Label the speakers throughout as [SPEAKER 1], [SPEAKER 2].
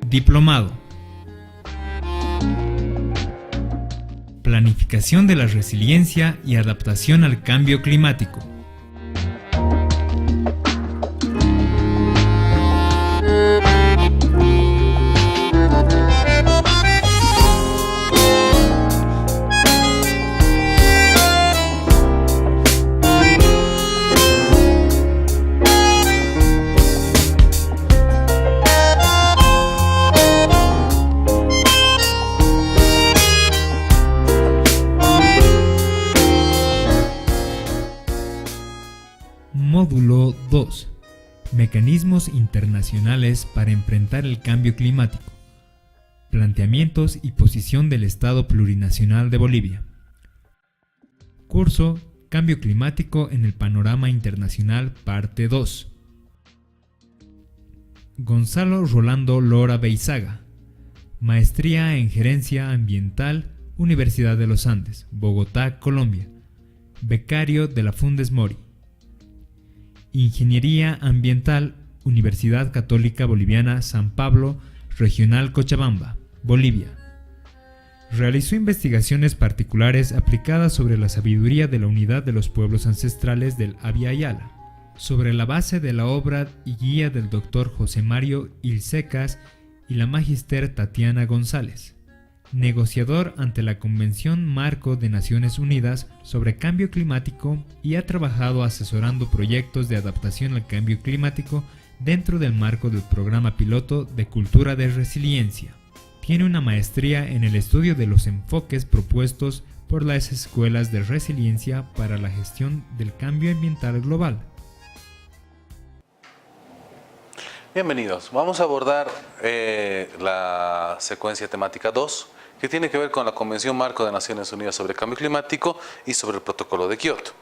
[SPEAKER 1] Diplomado. Planificación de la resiliencia y adaptación al cambio climático. Módulo 2. Mecanismos internacionales para enfrentar el cambio climático. Planteamientos y posición del Estado Plurinacional de Bolivia. Curso Cambio climático en el panorama internacional, parte 2. Gonzalo Rolando Lora Beizaga. Maestría en Gerencia Ambiental, Universidad de los Andes, Bogotá, Colombia. Becario de la Fundes Mori. Ingeniería Ambiental, Universidad Católica Boliviana San Pablo, Regional Cochabamba, Bolivia. Realizó investigaciones particulares aplicadas sobre la sabiduría de la unidad de los pueblos ancestrales del Abya Yala, sobre la base de la obra y guía del Dr. José Mario Ilsecas y la Magister Tatiana González. Negociador ante la Convención Marco de Naciones Unidas sobre Cambio Climático y ha trabajado asesorando proyectos de adaptación al cambio climático dentro del marco del programa piloto de Cultura de Resiliencia. Tiene una maestría en el estudio de los enfoques propuestos por las escuelas de resiliencia para la gestión del cambio ambiental global.
[SPEAKER 2] Bienvenidos. Vamos a abordar la secuencia temática 2, que tiene que ver con la Convención Marco de Naciones Unidas sobre Cambio Climático y sobre el Protocolo de Kioto.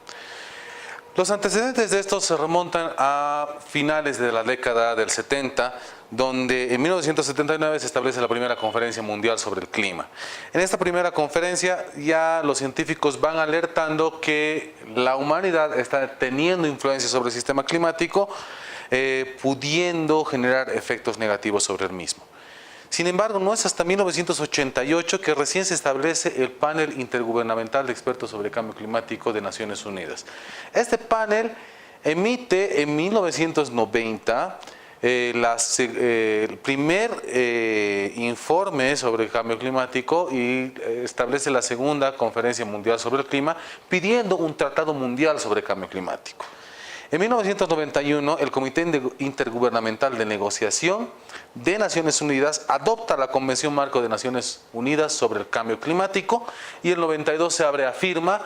[SPEAKER 2] Los antecedentes de estos se remontan a finales de la década del 70, donde en 1979 se establece la primera conferencia mundial sobre el clima. En esta primera conferencia ya los científicos van alertando que la humanidad está teniendo influencia sobre el sistema climático, pudiendo generar efectos negativos sobre el mismo. Sin embargo, no es hasta 1988 que recién se establece el Panel Intergubernamental de Expertos sobre Cambio Climático de Naciones Unidas. Este panel emite en 1990 el primer informe sobre el cambio climático y establece la segunda conferencia mundial sobre el clima, pidiendo un tratado mundial sobre cambio climático. En 1991, el Comité Intergubernamental de Negociación de Naciones Unidas adopta la Convención Marco de Naciones Unidas sobre el Cambio Climático y el 92 se reafirma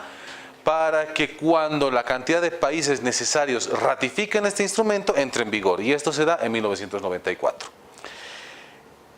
[SPEAKER 2] para que cuando la cantidad de países necesarios ratifiquen este instrumento entre en vigor, y esto se da en 1994.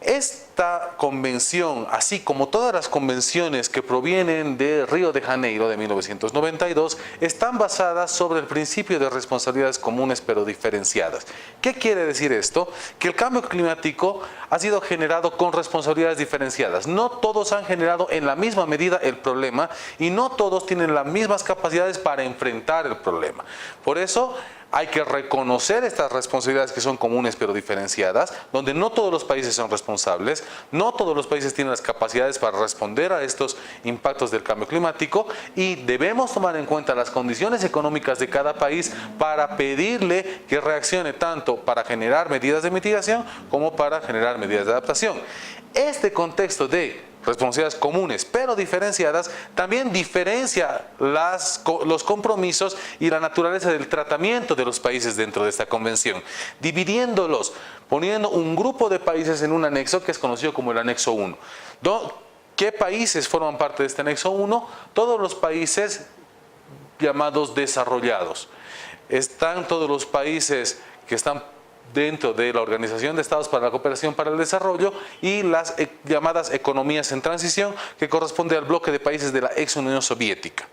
[SPEAKER 2] Esta convención, así como todas las convenciones que provienen de Río de Janeiro de 1992, están basadas sobre el principio de responsabilidades comunes pero diferenciadas. ¿Qué quiere decir esto? Que el cambio climático ha sido generado con responsabilidades diferenciadas. No todos han generado en la misma medida el problema y no todos tienen las mismas capacidades para enfrentar el problema. Por eso, hay que reconocer estas responsabilidades que son comunes pero diferenciadas, donde no todos los países son responsables, no todos los países tienen las capacidades para responder a estos impactos del cambio climático y debemos tomar en cuenta las condiciones económicas de cada país para pedirle que reaccione tanto para generar medidas de mitigación como para generar medidas de adaptación. Este contexto de responsabilidades comunes pero diferenciadas también diferencia los compromisos y la naturaleza del tratamiento de los países dentro de esta convención, dividiéndolos, poniendo un grupo de países en un anexo que es conocido como el anexo 1. ¿Qué países forman parte de este anexo 1? Todos los países llamados desarrollados. Están todos los países que están dentro de la Organización de Estados para la Cooperación para el Desarrollo y las llamadas economías en transición, que corresponde al bloque de países de la ex Unión Soviética.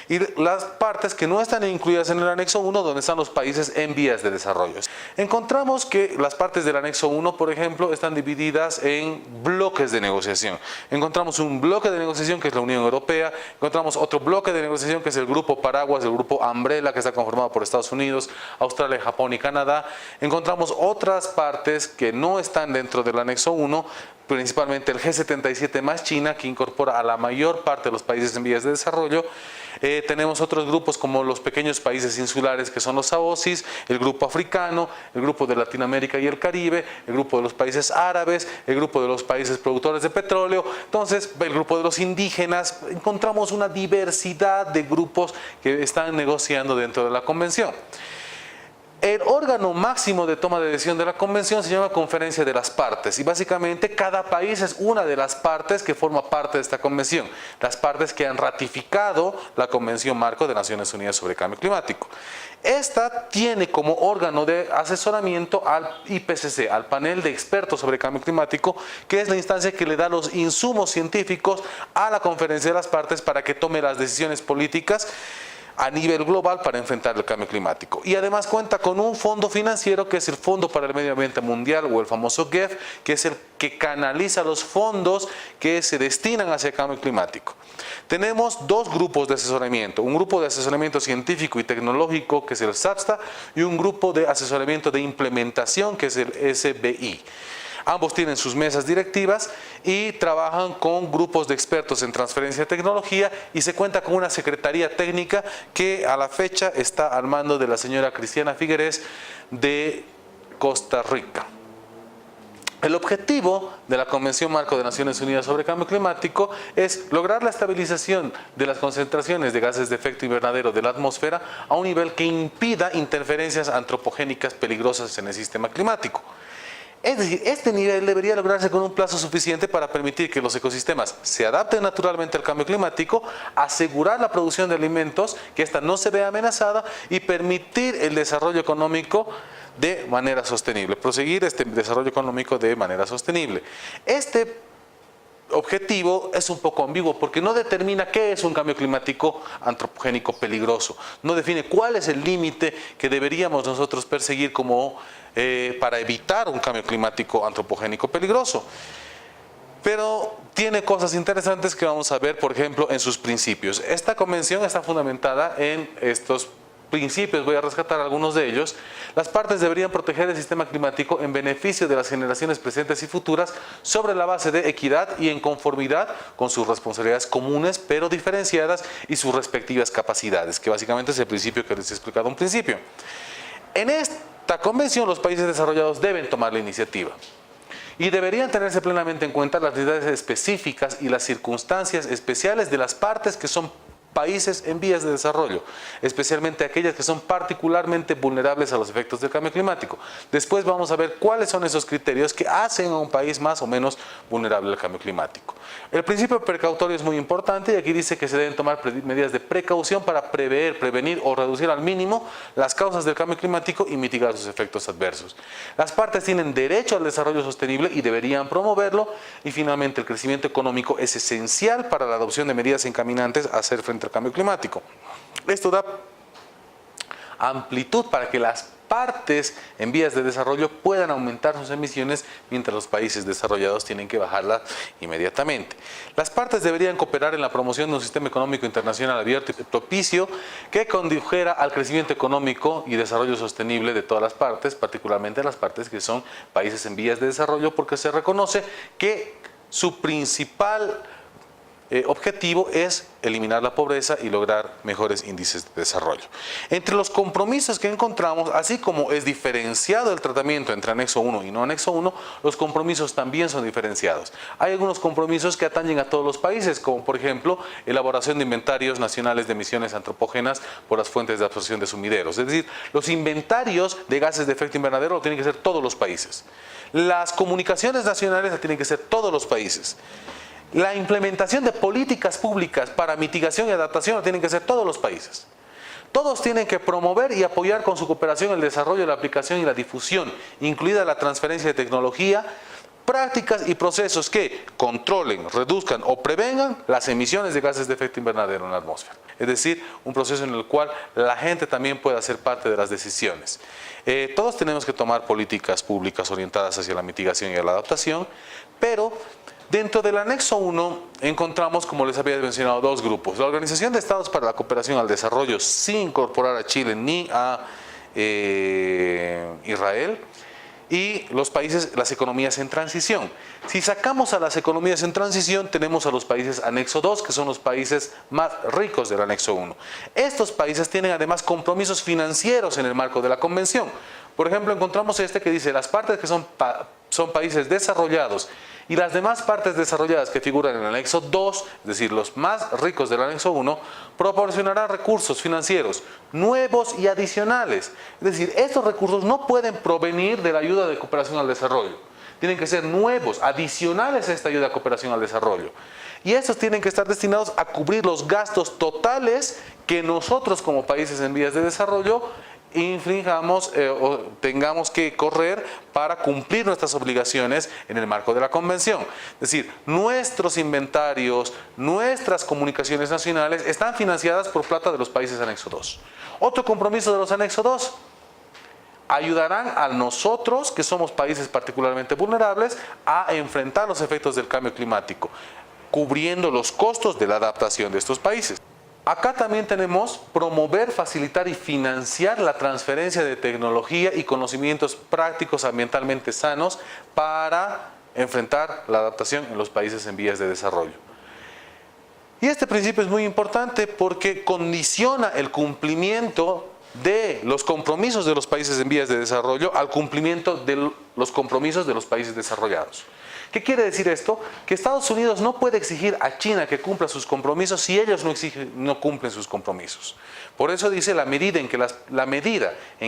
[SPEAKER 2] y las partes que no están incluidas en el anexo 1, donde están los países en vías de desarrollo. Encontramos que las partes del anexo 1, por ejemplo, están divididas en bloques de negociación. Encontramos un bloque de negociación que es la Unión Europea, encontramos otro bloque de negociación que es el grupo Paraguas, el grupo Umbrella, que está conformado por Estados Unidos, Australia, Japón y Canadá. Encontramos otras partes que no están dentro del anexo 1, principalmente el G77 más China, que incorpora a la mayor parte de los países en vías de desarrollo. Tenemos otros grupos como los pequeños países insulares, que son los AOCIS, el grupo africano, el grupo de Latinoamérica y el Caribe, el grupo de los países árabes, el grupo de los países productores de petróleo, entonces el grupo de los indígenas. Encontramos una diversidad de grupos que están negociando dentro de la convención. El órgano máximo de toma de decisión de la convención se llama Conferencia de las Partes, y básicamente cada país es una de las partes que forma parte de esta convención, las partes que han ratificado la Convención Marco de Naciones Unidas sobre Cambio Climático. Esta tiene como órgano de asesoramiento al IPCC, al panel de expertos sobre cambio climático, que es la instancia que le da los insumos científicos a la Conferencia de las Partes para que tome las decisiones políticas a nivel global para enfrentar el cambio climático. Y además cuenta con un fondo financiero que es el Fondo para el Medio Ambiente Mundial, o el famoso GEF, que es el que canaliza los fondos que se destinan hacia el cambio climático. Tenemos dos grupos de asesoramiento, un grupo de asesoramiento científico y tecnológico, que es el SAPSTA, y un grupo de asesoramiento de implementación, que es el SBI. Ambos tienen sus mesas directivas y trabajan con grupos de expertos en transferencia de tecnología, y se cuenta con una secretaría técnica que a la fecha está al mando de la señora Cristiana Figueres de Costa Rica. El objetivo de la Convención Marco de Naciones Unidas sobre Cambio Climático es lograr la estabilización de las concentraciones de gases de efecto invernadero de la atmósfera a un nivel que impida interferencias antropogénicas peligrosas en el sistema climático. Es decir, este nivel debería lograrse con un plazo suficiente para permitir que los ecosistemas se adapten naturalmente al cambio climático, asegurar la producción de alimentos, que ésta no se vea amenazada, y permitir el desarrollo económico de manera sostenible, proseguir este desarrollo económico de manera sostenible. Este objetivo es un poco ambiguo porque no determina qué es un cambio climático antropogénico peligroso, no define cuál es el límite que deberíamos nosotros perseguir como para evitar un cambio climático antropogénico peligroso. Pero tiene cosas interesantes que vamos a ver, por ejemplo, en sus principios. Esta convención está fundamentada en estos principios, voy a rescatar algunos de ellos. Las partes deberían proteger el sistema climático en beneficio de las generaciones presentes y futuras sobre la base de equidad y en conformidad con sus responsabilidades comunes pero diferenciadas y sus respectivas capacidades, que básicamente es el principio que les he explicado a un principio. En esta convención los países desarrollados deben tomar la iniciativa y deberían tenerse plenamente en cuenta las necesidades específicas y las circunstancias especiales de las partes que son países en vías de desarrollo, especialmente aquellas que son particularmente vulnerables a los efectos del cambio climático. Después vamos a ver cuáles son esos criterios que hacen a un país más o menos vulnerable al cambio climático. El principio precautorio es muy importante, y aquí dice que se deben tomar medidas de precaución para prever, prevenir o reducir al mínimo las causas del cambio climático y mitigar sus efectos adversos. Las partes tienen derecho al desarrollo sostenible y deberían promoverlo. Y finalmente, el crecimiento económico es esencial para la adopción de medidas encaminantes a hacer frente al cambio climático. Esto da amplitud para que las partes en vías de desarrollo puedan aumentar sus emisiones, mientras los países desarrollados tienen que bajarlas inmediatamente. Las partes deberían cooperar en la promoción de un sistema económico internacional abierto y propicio que condujera al crecimiento económico y desarrollo sostenible de todas las partes, particularmente las partes que son países en vías de desarrollo, porque se reconoce que su principal objetivo es eliminar la pobreza y lograr mejores índices de desarrollo. Entre los compromisos que encontramos, así como es diferenciado el tratamiento entre anexo 1 y no anexo 1, los compromisos también son diferenciados. Hay algunos compromisos que atañen a todos los países, como por ejemplo, elaboración de inventarios nacionales de emisiones antropógenas por las fuentes de absorción de sumideros. Es decir, los inventarios de gases de efecto invernadero lo tienen que hacer todos los países. Las comunicaciones nacionales las tienen que hacer todos los países. La implementación de políticas públicas para mitigación y adaptación lo tienen que hacer todos los países. Todos tienen que promover y apoyar con su cooperación el desarrollo, la aplicación y la difusión, incluida la transferencia de tecnología, prácticas y procesos que controlen, reduzcan o prevengan las emisiones de gases de efecto invernadero en la atmósfera. Es decir, un proceso en el cual la gente también pueda ser parte de las decisiones. Todos tenemos que tomar políticas públicas orientadas hacia la mitigación y la adaptación, pero dentro del anexo 1 encontramos, como les había mencionado, dos grupos. La Organización de Estados para la Cooperación al Desarrollo, sin incorporar a Chile ni a Israel, y los países, las economías en transición. Si sacamos a las economías en transición, tenemos a los países anexo 2, que son los países más ricos del anexo 1. Estos países tienen además compromisos financieros en el marco de la convención. Por ejemplo, encontramos este que dice, las partes que son países desarrollados y las demás partes desarrolladas que figuran en el anexo 2, es decir, los más ricos del anexo 1, proporcionarán recursos financieros nuevos y adicionales. Es decir, estos recursos no pueden provenir de la ayuda de cooperación al desarrollo. Tienen que ser nuevos, adicionales a esta ayuda de cooperación al desarrollo. Y estos tienen que estar destinados a cubrir los gastos totales que nosotros como países en vías de desarrollo infringamos o tengamos que correr para cumplir nuestras obligaciones en el marco de la convención. Es decir, nuestros inventarios, nuestras comunicaciones nacionales están financiadas por plata de los países anexo 2. Otro compromiso de los anexo 2, ayudarán a nosotros, que somos países particularmente vulnerables, a enfrentar los efectos del cambio climático, cubriendo los costos de la adaptación de estos países. Acá también tenemos promover, facilitar y financiar la transferencia de tecnología y conocimientos prácticos ambientalmente sanos para enfrentar la adaptación en los países en vías de desarrollo. Y este principio es muy importante porque condiciona el cumplimiento de los compromisos de los países en vías de desarrollo al cumplimiento de los compromisos de los países desarrollados. ¿Qué quiere decir esto? Que Estados Unidos no puede exigir a China que cumpla sus compromisos si ellos no cumplen sus compromisos. Por eso dice la medida en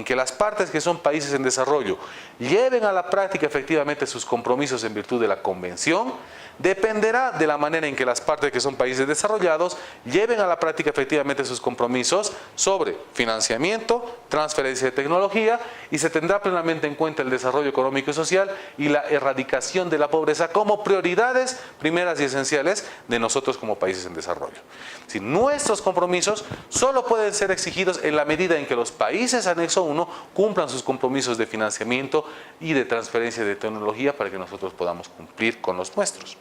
[SPEAKER 2] que las partes que son países en desarrollo lleven a la práctica efectivamente sus compromisos en virtud de la convención, dependerá de la manera en que las partes que son países desarrollados lleven a la práctica efectivamente sus compromisos sobre financiamiento, transferencia de tecnología, y se tendrá plenamente en cuenta el desarrollo económico y social y la erradicación de la pobreza como prioridades primeras y esenciales de nosotros como países en desarrollo. Si nuestros compromisos solo pueden ser exigidos en la medida en que los países anexo 1 cumplan sus compromisos de financiamiento y de transferencia de tecnología para que nosotros podamos cumplir con los nuestros.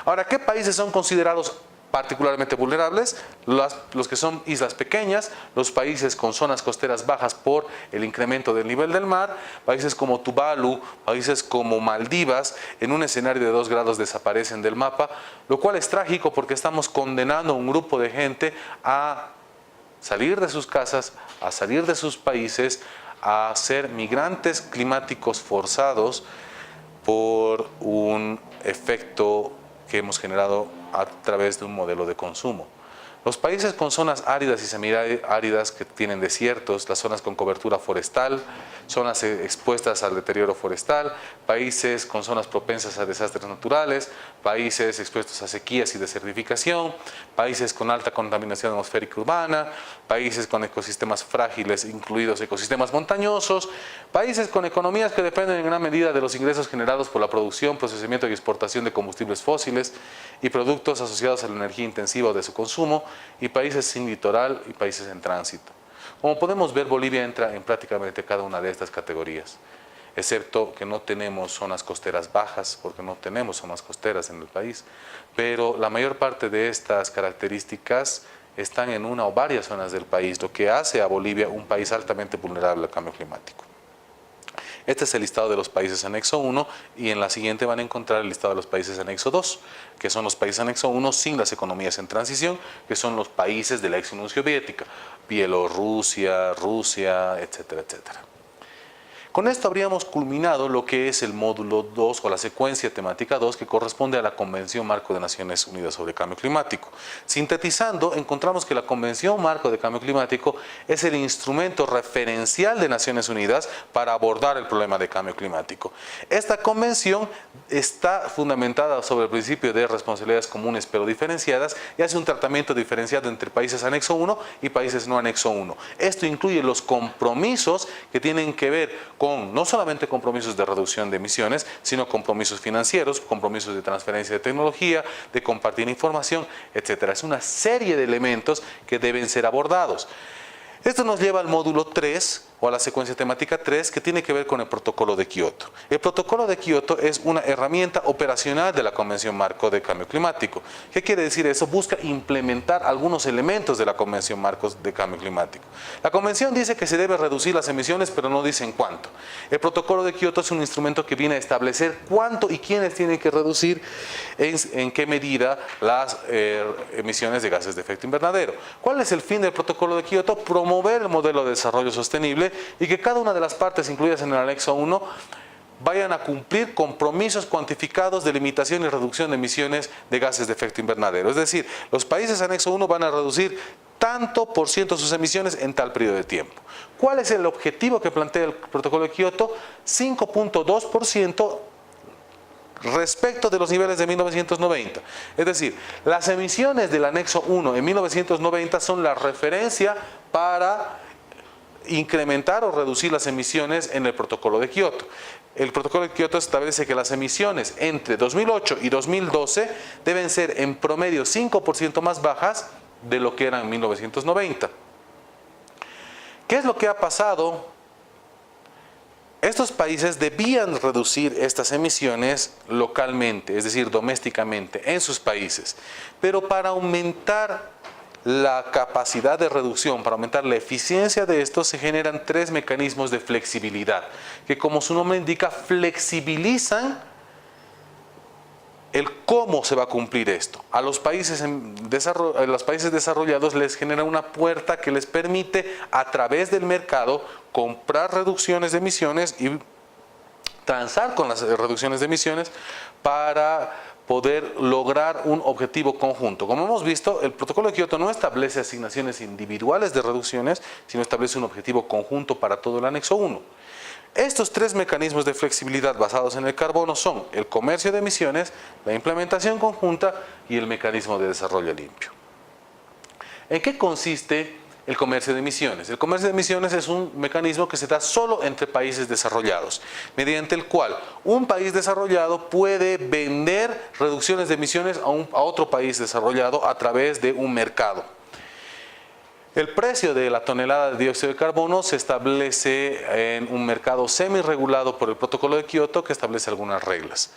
[SPEAKER 2] Ahora, ¿qué países son considerados particularmente vulnerables? Los que son islas pequeñas, los países con zonas costeras bajas por el incremento del nivel del mar, países como Tuvalu, países como Maldivas, en un escenario de 2 grados desaparecen del mapa, lo cual es trágico porque estamos condenando a un grupo de gente a salir de sus casas, a salir de sus países, a ser migrantes climáticos forzados por un efecto que hemos generado a través de un modelo de consumo. Los países con zonas áridas y semiáridas que tienen desiertos, las zonas con cobertura forestal, zonas expuestas al deterioro forestal, países con zonas propensas a desastres naturales, países expuestos a sequías y desertificación, países con alta contaminación atmosférica urbana, países con ecosistemas frágiles, incluidos ecosistemas montañosos, países con economías que dependen en gran medida de los ingresos generados por la producción, procesamiento y exportación de combustibles fósiles y productos asociados a la energía intensiva o de su consumo, y países sin litoral y países en tránsito. Como podemos ver, Bolivia entra en prácticamente cada una de estas categorías, excepto que no tenemos zonas costeras bajas, porque no tenemos zonas costeras en el país, pero la mayor parte de estas características están en una o varias zonas del país, lo que hace a Bolivia un país altamente vulnerable al cambio climático. Este es el listado de los países anexo 1 y en la siguiente van a encontrar el listado de los países anexo 2, que son los países anexo 1 sin las economías en transición, que son los países de la ex Unión Soviética, Bielorrusia, Rusia, etcétera, etcétera. Con esto habríamos culminado lo que es el módulo 2 o la secuencia temática 2 que corresponde a la Convención Marco de Naciones Unidas sobre Cambio Climático. Sintetizando, encontramos que la Convención Marco de Cambio Climático es el instrumento referencial de Naciones Unidas para abordar el problema de cambio climático. Esta convención está fundamentada sobre el principio de responsabilidades comunes pero diferenciadas y hace un tratamiento diferenciado entre países anexo 1 y países no anexo 1. Esto incluye los compromisos que tienen que ver con con no solamente compromisos de reducción de emisiones, sino compromisos financieros, compromisos de transferencia de tecnología, de compartir información, etc. Es una serie de elementos que deben ser abordados. Esto nos lleva al módulo 3 o a la secuencia temática 3 que tiene que ver con el protocolo de Kioto. El protocolo de Kioto es una herramienta operacional de la Convención Marco de Cambio Climático. ¿Qué quiere decir eso? Busca implementar algunos elementos de la Convención Marco de Cambio Climático. La Convención dice que se debe reducir las emisiones, pero no dice en cuánto. El protocolo de Kioto es un instrumento que viene a establecer cuánto y quiénes tienen que reducir, en qué medida las emisiones de gases de efecto invernadero. ¿Cuál es el fin del protocolo de Kioto? Promover el modelo de desarrollo sostenible y que cada una de las partes incluidas en el anexo 1 vayan a cumplir compromisos cuantificados de limitación y reducción de emisiones de gases de efecto invernadero. Es decir, los países anexo 1 van a reducir tanto por ciento sus emisiones en tal periodo de tiempo. ¿Cuál es el objetivo que plantea el protocolo de Kioto? 5.2% respecto de los niveles de 1990. Es decir, las emisiones del anexo 1 en 1990 son la referencia para incrementar o reducir las emisiones en el protocolo de Kioto. El protocolo de Kioto establece que las emisiones entre 2008 y 2012 deben ser en promedio 5% más bajas de lo que eran en 1990. ¿Qué es lo que ha pasado? Estos países debían reducir estas emisiones localmente, es decir, domésticamente, en sus países. Pero para aumentar la capacidad de reducción, para aumentar la eficiencia de esto, se generan 3 mecanismos de flexibilidad, que como su nombre indica, flexibilizan el cómo se va a cumplir esto. A los países desarrollados les genera una puerta que les permite, a través del mercado, comprar reducciones de emisiones y transar con las reducciones de emisiones para poder lograr un objetivo conjunto. Como hemos visto, el protocolo de Kioto no establece asignaciones individuales de reducciones, sino establece un objetivo conjunto para todo el anexo 1. Estos 3 mecanismos de flexibilidad basados en el carbono son el comercio de emisiones, la implementación conjunta y el mecanismo de desarrollo limpio. ¿En qué consiste el comercio de emisiones? El comercio de emisiones es un mecanismo que se da solo entre países desarrollados, mediante el cual un país desarrollado puede vender reducciones de emisiones a otro país desarrollado a través de un mercado. El precio de la tonelada de dióxido de carbono se establece en un mercado semi-regulado por el protocolo de Kioto, que establece algunas reglas.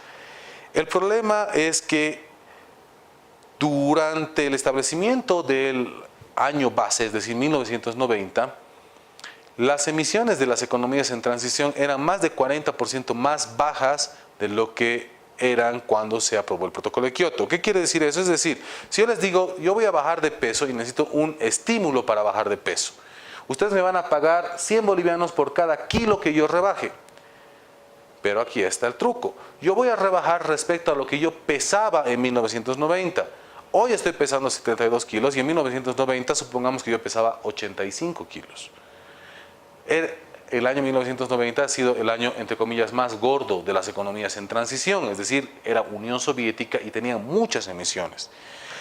[SPEAKER 2] El problema es que durante el establecimiento del año base, es decir, 1990, las emisiones de las economías en transición eran más de 40% más bajas de lo que eran cuando se aprobó el protocolo de Kioto. ¿Qué quiere decir eso? Es decir, si yo les digo, yo voy a bajar de peso y necesito un estímulo para bajar de peso, ustedes me van a pagar 100 bolivianos por cada kilo que yo rebaje. Pero aquí está el truco. Yo voy a rebajar respecto a lo que yo pesaba en 1990. Hoy estoy pesando 72 kilos y en 1990 supongamos que yo pesaba 85 kilos. El año 1990 ha sido el año, entre comillas, más gordo de las economías en transición, es decir, era Unión Soviética y tenían muchas emisiones.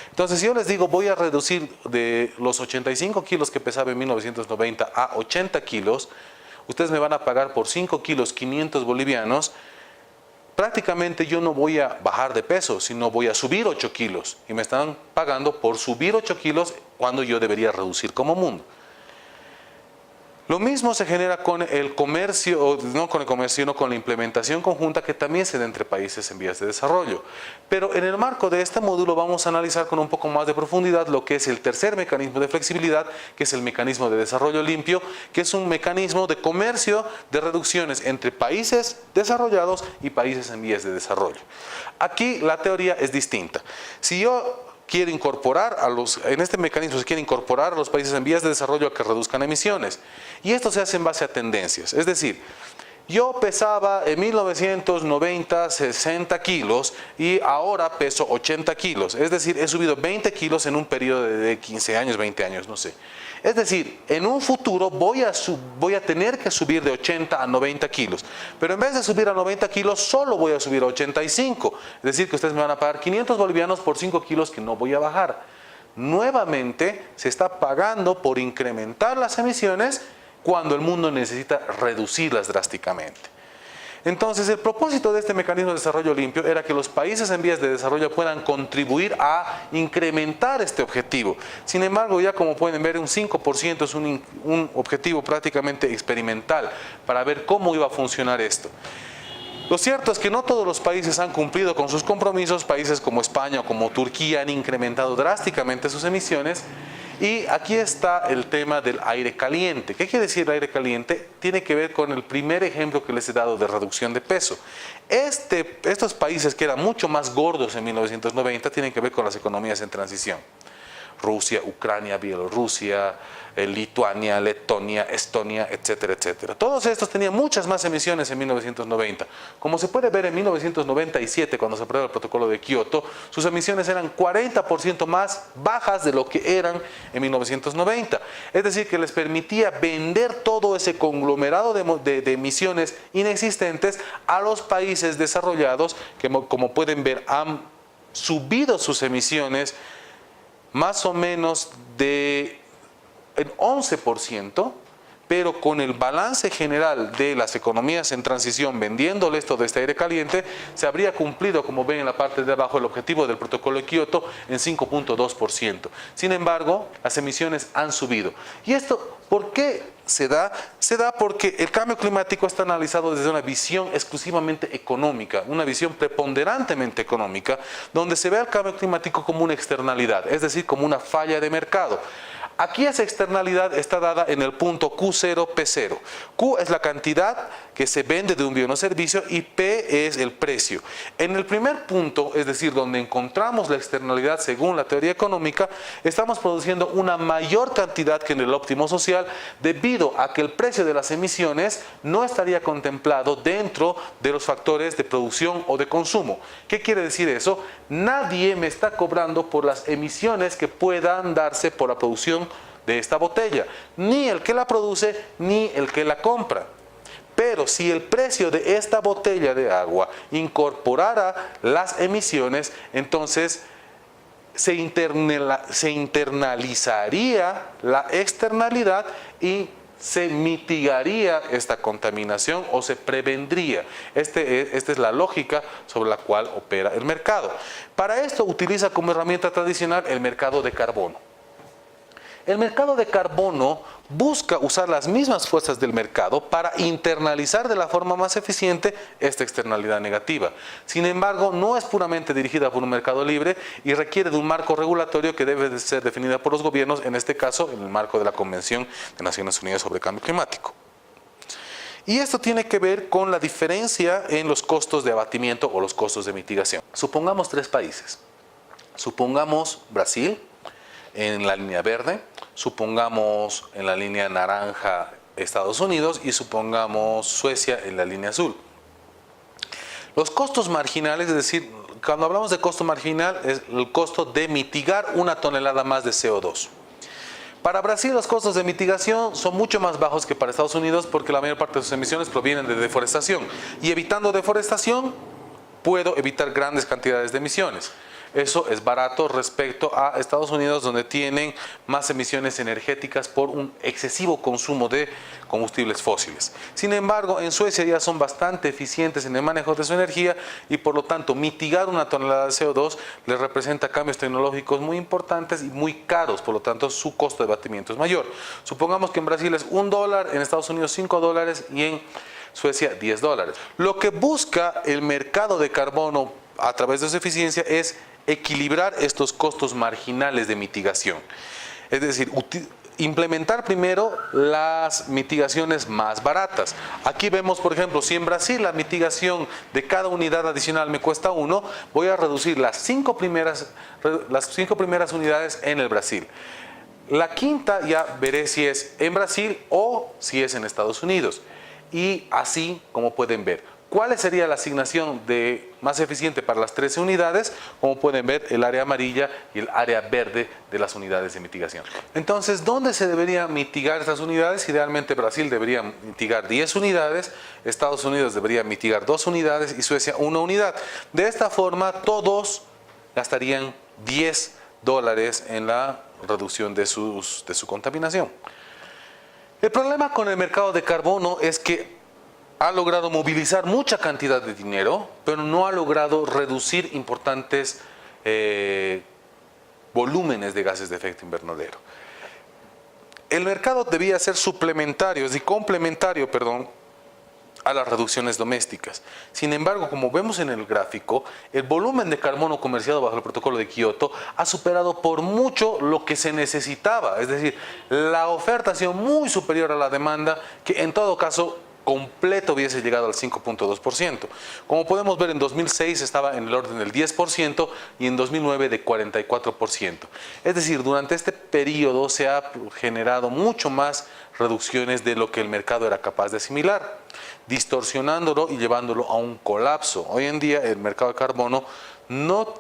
[SPEAKER 2] Entonces, si yo les digo, voy a reducir de los 85 kilos que pesaba en 1990 a 80 kilos, ustedes me van a pagar por 5 kilos 500 bolivianos, prácticamente yo no voy a bajar de peso, sino voy a subir 8 kilos. Y me están pagando por subir 8 kilos cuando yo debería reducir como mundo. Lo mismo se genera con el comercio, no con el comercio, sino con la implementación conjunta que también se da entre países en vías de desarrollo. Pero en el marco de este módulo vamos a analizar con un poco más de profundidad lo que es el tercer mecanismo de flexibilidad, que es el mecanismo de desarrollo limpio, que es un mecanismo de comercio de reducciones entre países desarrollados y países en vías de desarrollo. Aquí la teoría es distinta. Si yo quiere incorporar en este mecanismo se quiere incorporar a los países en vías de desarrollo a que reduzcan emisiones. Y esto se hace en base a tendencias. Es decir, yo pesaba en 1990 60 kilos y ahora peso 80 kilos. Es decir, he subido 20 kilos en un periodo de 15 años, 20 años, no sé. Es decir, en un futuro voy a tener que subir de 80 a 90 kilos. Pero en vez de subir a 90 kilos, solo voy a subir a 85. Es decir, que ustedes me van a pagar 500 bolivianos por 5 kilos que no voy a bajar. Nuevamente, se está pagando por incrementar las emisiones cuando el mundo necesita reducirlas drásticamente. Entonces, el propósito de este mecanismo de desarrollo limpio era que los países en vías de desarrollo puedan contribuir a incrementar este objetivo. Sin embargo, ya como pueden ver, un 5% es un objetivo prácticamente experimental para ver cómo iba a funcionar esto. Lo cierto es que no todos los países han cumplido con sus compromisos. Países como España o como Turquía han incrementado drásticamente sus emisiones. Y aquí está el tema del aire caliente. ¿Qué quiere decir el aire caliente? Tiene que ver con el primer ejemplo que les he dado de reducción de peso. Estos países que eran mucho más gordos en 1990 tienen que ver con las economías en transición. Rusia, Ucrania, Bielorrusia, Lituania, Letonia, Estonia, etcétera, etcétera. Todos estos tenían muchas más emisiones en 1990. Como se puede ver en 1997, cuando se aprueba el protocolo de Kioto, sus emisiones eran 40% más bajas de lo que eran en 1990. Es decir, que les permitía vender todo ese conglomerado de emisiones inexistentes a los países desarrollados que, como pueden ver, han subido sus emisiones más o menos de en 11%, pero con el balance general de las economías en transición vendiéndole esto de este aire caliente, se habría cumplido, como ven en la parte de abajo, el objetivo del protocolo de Kioto en 5.2%. Sin embargo, las emisiones han subido. ¿Y esto por qué se da? Se da porque el cambio climático está analizado desde una visión exclusivamente económica, una visión preponderantemente económica, donde se ve al cambio climático como una externalidad, es decir, como una falla de mercado. Aquí esa externalidad está dada en el punto Q0, P0. Q es la cantidad que se vende de un bien o servicio y P es el precio. En el primer punto, es decir, donde encontramos la externalidad según la teoría económica, estamos produciendo una mayor cantidad que en el óptimo social debido a que el precio de las emisiones no estaría contemplado dentro de los factores de producción o de consumo. ¿Qué quiere decir eso? Nadie me está cobrando por las emisiones que puedan darse por la producción de esta botella, ni el que la produce ni el que la compra. Pero si el precio de esta botella de agua incorporara las emisiones, entonces se internalizaría la externalidad y se mitigaría esta contaminación o se prevendría. Esta es la lógica sobre la cual opera el mercado. Para esto utiliza como herramienta tradicional el mercado de carbono. El mercado de carbono busca usar las mismas fuerzas del mercado para internalizar de la forma más eficiente esta externalidad negativa. Sin embargo, no es puramente dirigida por un mercado libre y requiere de un marco regulatorio que debe de ser definida por los gobiernos, en este caso en el marco de la Convención de Naciones Unidas sobre el Cambio Climático. Y esto tiene que ver con la diferencia en los costos de abatimiento o los costos de mitigación. Supongamos tres países. Supongamos Brasil en la línea verde, supongamos en la línea naranja Estados Unidos y supongamos Suecia en la línea azul. Los costos marginales, es decir, cuando hablamos de costo marginal, es el costo de mitigar una tonelada más de CO2. Para Brasil los costos de mitigación son mucho más bajos que para Estados Unidos porque la mayor parte de sus emisiones provienen de deforestación. Y evitando deforestación, puedo evitar grandes cantidades de emisiones. Eso es barato respecto a Estados Unidos, donde tienen más emisiones energéticas por un excesivo consumo de combustibles fósiles. Sin embargo, en Suecia ya son bastante eficientes en el manejo de su energía y por lo tanto mitigar una tonelada de CO2 les representa cambios tecnológicos muy importantes y muy caros, por lo tanto su costo de abatimiento es mayor. Supongamos que en Brasil es $1, en Estados Unidos $5 y en Suecia $10. Lo que busca el mercado de carbono a través de su eficiencia es equilibrar estos costos marginales de mitigación. Es decir, implementar primero las mitigaciones más baratas. Aquí vemos, por ejemplo, si en Brasil la mitigación de cada unidad adicional me cuesta 1, voy a reducir las cinco primeras unidades en el Brasil. La quinta ya veré si es en Brasil o si es en Estados Unidos. Y así como pueden ver. ¿Cuál sería la asignación más eficiente para las 13 unidades? Como pueden ver, el área amarilla y el área verde de las unidades de mitigación. Entonces, ¿dónde se debería mitigar estas unidades? Idealmente Brasil debería mitigar 10 unidades, Estados Unidos debería mitigar 2 unidades y Suecia 1 unidad. De esta forma, todos gastarían $10 en la reducción de su contaminación. El problema con el mercado de carbono es que ha logrado movilizar mucha cantidad de dinero, pero no ha logrado reducir importantes volúmenes de gases de efecto invernadero. El mercado debía ser suplementario, es decir, complementario, perdón, a las reducciones domésticas. Sin embargo, como vemos en el gráfico, el volumen de carbono comerciado bajo el protocolo de Kioto ha superado por mucho lo que se necesitaba. Es decir, la oferta ha sido muy superior a la demanda, que en todo caso completo hubiese llegado al 5.2%. Como podemos ver, en 2006 estaba en el orden del 10% y en 2009 de 44%. Es decir, durante este periodo se ha generado mucho más reducciones de lo que el mercado era capaz de asimilar, distorsionándolo y llevándolo a un colapso. Hoy en día el mercado de carbono no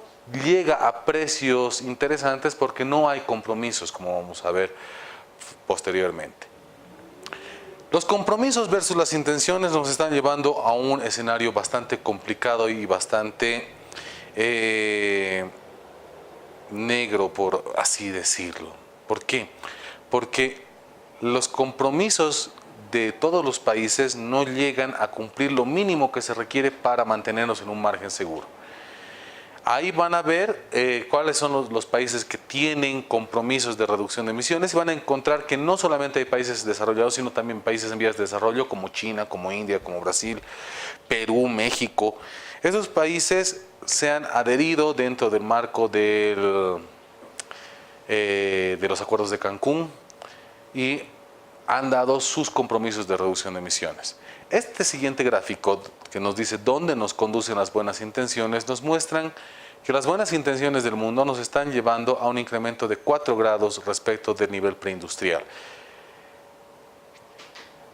[SPEAKER 2] llega a precios interesantes porque no hay compromisos, como vamos a ver posteriormente. Los compromisos versus las intenciones nos están llevando a un escenario bastante complicado y bastante negro, por así decirlo. ¿Por qué? Porque los compromisos de todos los países no llegan a cumplir lo mínimo que se requiere para mantenernos en un margen seguro. Ahí van a ver cuáles son los países que tienen compromisos de reducción de emisiones y van a encontrar que no solamente hay países desarrollados, sino también países en vías de desarrollo como China, como India, como Brasil, Perú, México. Esos países se han adherido dentro del marco de los acuerdos de Cancún y han dado sus compromisos de reducción de emisiones. Este siguiente gráfico, que nos dice dónde nos conducen las buenas intenciones, nos muestran que las buenas intenciones del mundo nos están llevando a un incremento de 4 grados respecto del nivel preindustrial.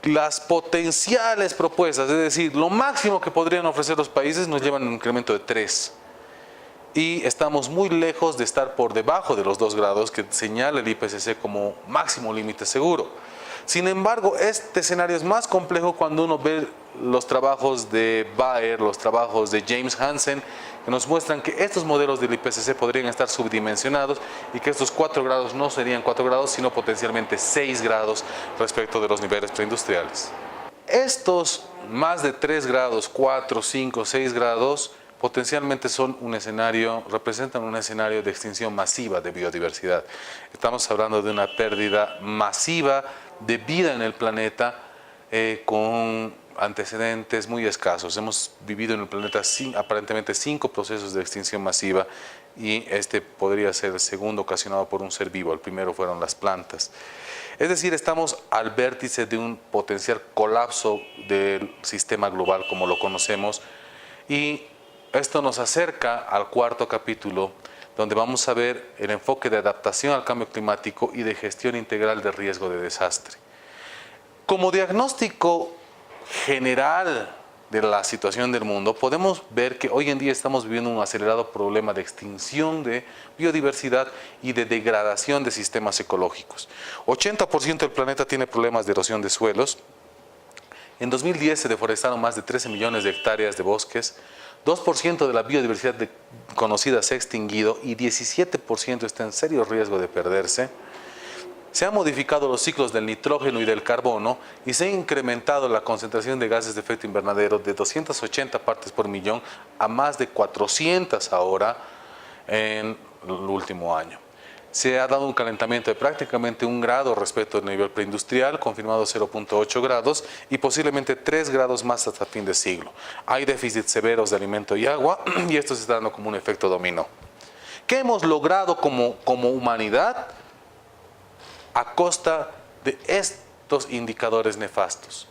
[SPEAKER 2] Las potenciales propuestas, es decir, lo máximo que podrían ofrecer los países, nos llevan a un incremento de 3. Y estamos muy lejos de estar por debajo de los 2 grados que señala el IPCC como máximo límite seguro. Sin embargo, este escenario es más complejo cuando uno ve los trabajos de Bayer, los trabajos de James Hansen, que nos muestran que estos modelos del IPCC podrían estar subdimensionados y que estos 4 grados no serían 4 grados, sino potencialmente 6 grados respecto de los niveles preindustriales. Estos más de 3 grados, 4, 5, 6 grados, potencialmente representan un escenario de extinción masiva de biodiversidad. Estamos hablando de una pérdida masiva de vida en el planeta con antecedentes muy escasos. Hemos vivido en el planeta aparentemente 5 procesos de extinción masiva y este podría ser el segundo ocasionado por un ser vivo. El primero fueron las plantas. Es decir, estamos al vértice de un potencial colapso del sistema global como lo conocemos y esto nos acerca al cuarto capítulo, donde vamos a ver el enfoque de adaptación al cambio climático y de gestión integral de riesgo de desastre. Como diagnóstico general de la situación del mundo, podemos ver que hoy en día estamos viviendo un acelerado problema de extinción de biodiversidad y de degradación de sistemas ecológicos. 80% del planeta tiene problemas de erosión de suelos. En 2010 se deforestaron más de 13 millones de hectáreas de bosques. 2% de la biodiversidad conocida se ha extinguido y 17% está en serio riesgo de perderse. Se han modificado los ciclos del nitrógeno y del carbono y se ha incrementado la concentración de gases de efecto invernadero de 280 partes por millón a más de 400 ahora en el último año. Se ha dado un calentamiento de prácticamente 1 grado respecto al nivel preindustrial, confirmado 0.8 grados y posiblemente 3 grados más hasta fin de siglo. Hay déficits severos de alimento y agua y esto se está dando como un efecto dominó. ¿Qué hemos logrado como humanidad a costa de estos indicadores nefastos?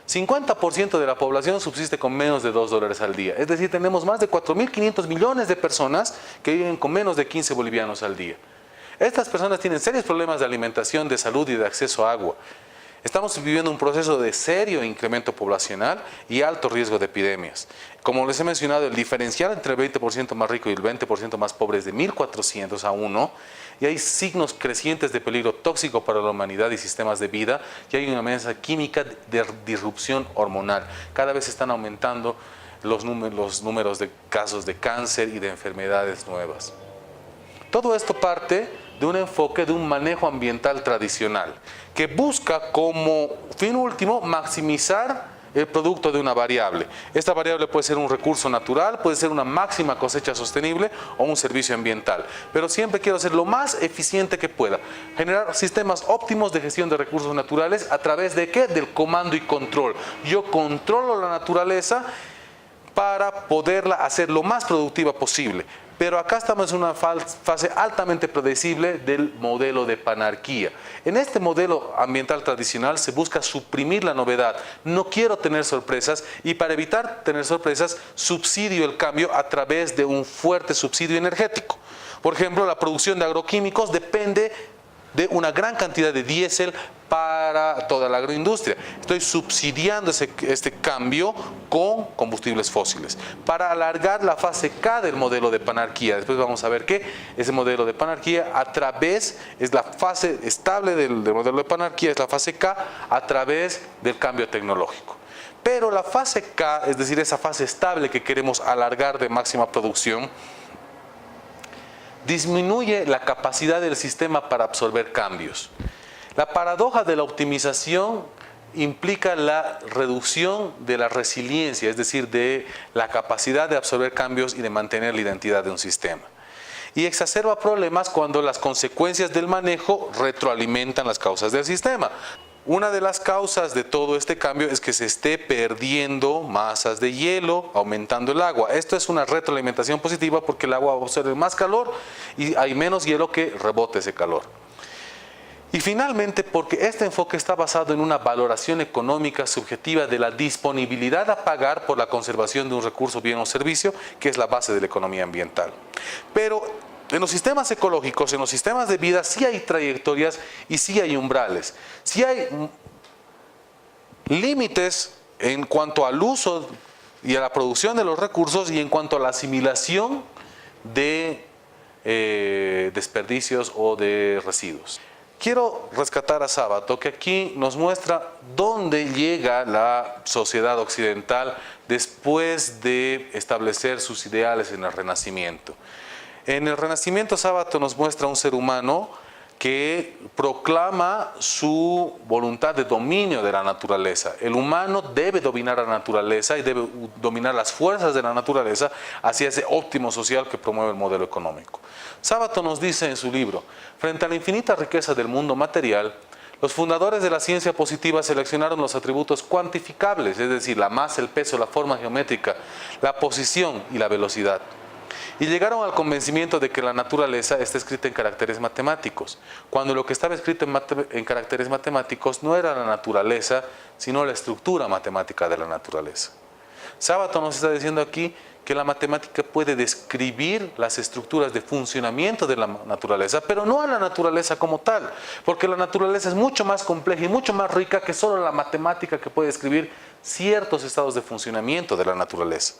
[SPEAKER 2] 50% de la población subsiste con menos de $2 al día. Es decir, tenemos más de 4.500 millones de personas que viven con menos de 15 bolivianos al día. Estas personas tienen serios problemas de alimentación, de salud y de acceso a agua. Estamos viviendo un proceso de serio incremento poblacional y alto riesgo de epidemias. Como les he mencionado, el diferencial entre el 20% más rico y el 20% más pobre es de 1.400 a 1, y hay signos crecientes de peligro tóxico para la humanidad y sistemas de vida, y hay una amenaza química de disrupción hormonal. Cada vez están aumentando los números de casos de cáncer y de enfermedades nuevas. Todo esto parte de un enfoque de un manejo ambiental tradicional, que busca como fin último maximizar el producto de una variable. Esta variable puede ser un recurso natural, puede ser una máxima cosecha sostenible o un servicio ambiental. Pero siempre quiero ser lo más eficiente que pueda. Generar sistemas óptimos de gestión de recursos naturales a través de ¿qué? Del comando y control. Yo controlo la naturaleza para poderla hacer lo más productiva posible. Pero acá estamos en una fase altamente predecible del modelo de panarquía. En este modelo ambiental tradicional se busca suprimir la novedad. No quiero tener sorpresas y para evitar tener sorpresas subsidio el cambio a través de un fuerte subsidio energético. Por ejemplo, la producción de agroquímicos depende de una gran cantidad de diésel para toda la agroindustria. Estoy subsidiando este cambio con combustibles fósiles para alargar la fase K del modelo de panarquía. Después vamos a ver que ese modelo de panarquía es la fase estable del modelo de panarquía, es la fase K a través del cambio tecnológico. Pero la fase K, es decir, esa fase estable que queremos alargar de máxima producción, disminuye la capacidad del sistema para absorber cambios. La paradoja de la optimización implica la reducción de la resiliencia, es decir, de la capacidad de absorber cambios y de mantener la identidad de un sistema. Y exacerba problemas cuando las consecuencias del manejo retroalimentan las causas del sistema. Una de las causas de todo este cambio es que se esté perdiendo masas de hielo, aumentando el agua. Esto es una retroalimentación positiva porque el agua va a absorber más calor y hay menos hielo que rebote ese calor. Y finalmente, porque este enfoque está basado en una valoración económica subjetiva de la disponibilidad a pagar por la conservación de un recurso, bien o servicio, que es la base de la economía ambiental. Pero en los sistemas ecológicos, en los sistemas de vida, sí hay trayectorias y sí hay umbrales. Sí hay límites en cuanto al uso y a la producción de los recursos y en cuanto a la asimilación de desperdicios o de residuos. Quiero rescatar a Sábato, que aquí nos muestra dónde llega la sociedad occidental después de establecer sus ideales en el Renacimiento. En el Renacimiento, Sábato nos muestra un ser humano que proclama su voluntad de dominio de la naturaleza. El humano debe dominar la naturaleza y debe dominar las fuerzas de la naturaleza hacia ese óptimo social que promueve el modelo económico. Sábato nos dice en su libro: frente a la infinita riqueza del mundo material, los fundadores de la ciencia positiva seleccionaron los atributos cuantificables, es decir, la masa, el peso, la forma geométrica, la posición y la velocidad. Y llegaron al convencimiento de que la naturaleza está escrita en caracteres matemáticos, cuando lo que estaba escrito en caracteres matemáticos no era la naturaleza, sino la estructura matemática de la naturaleza. Sábato nos está diciendo aquí que la matemática puede describir las estructuras de funcionamiento de la naturaleza, pero no a la naturaleza como tal, porque la naturaleza es mucho más compleja y mucho más rica que solo la matemática que puede describir ciertos estados de funcionamiento de la naturaleza.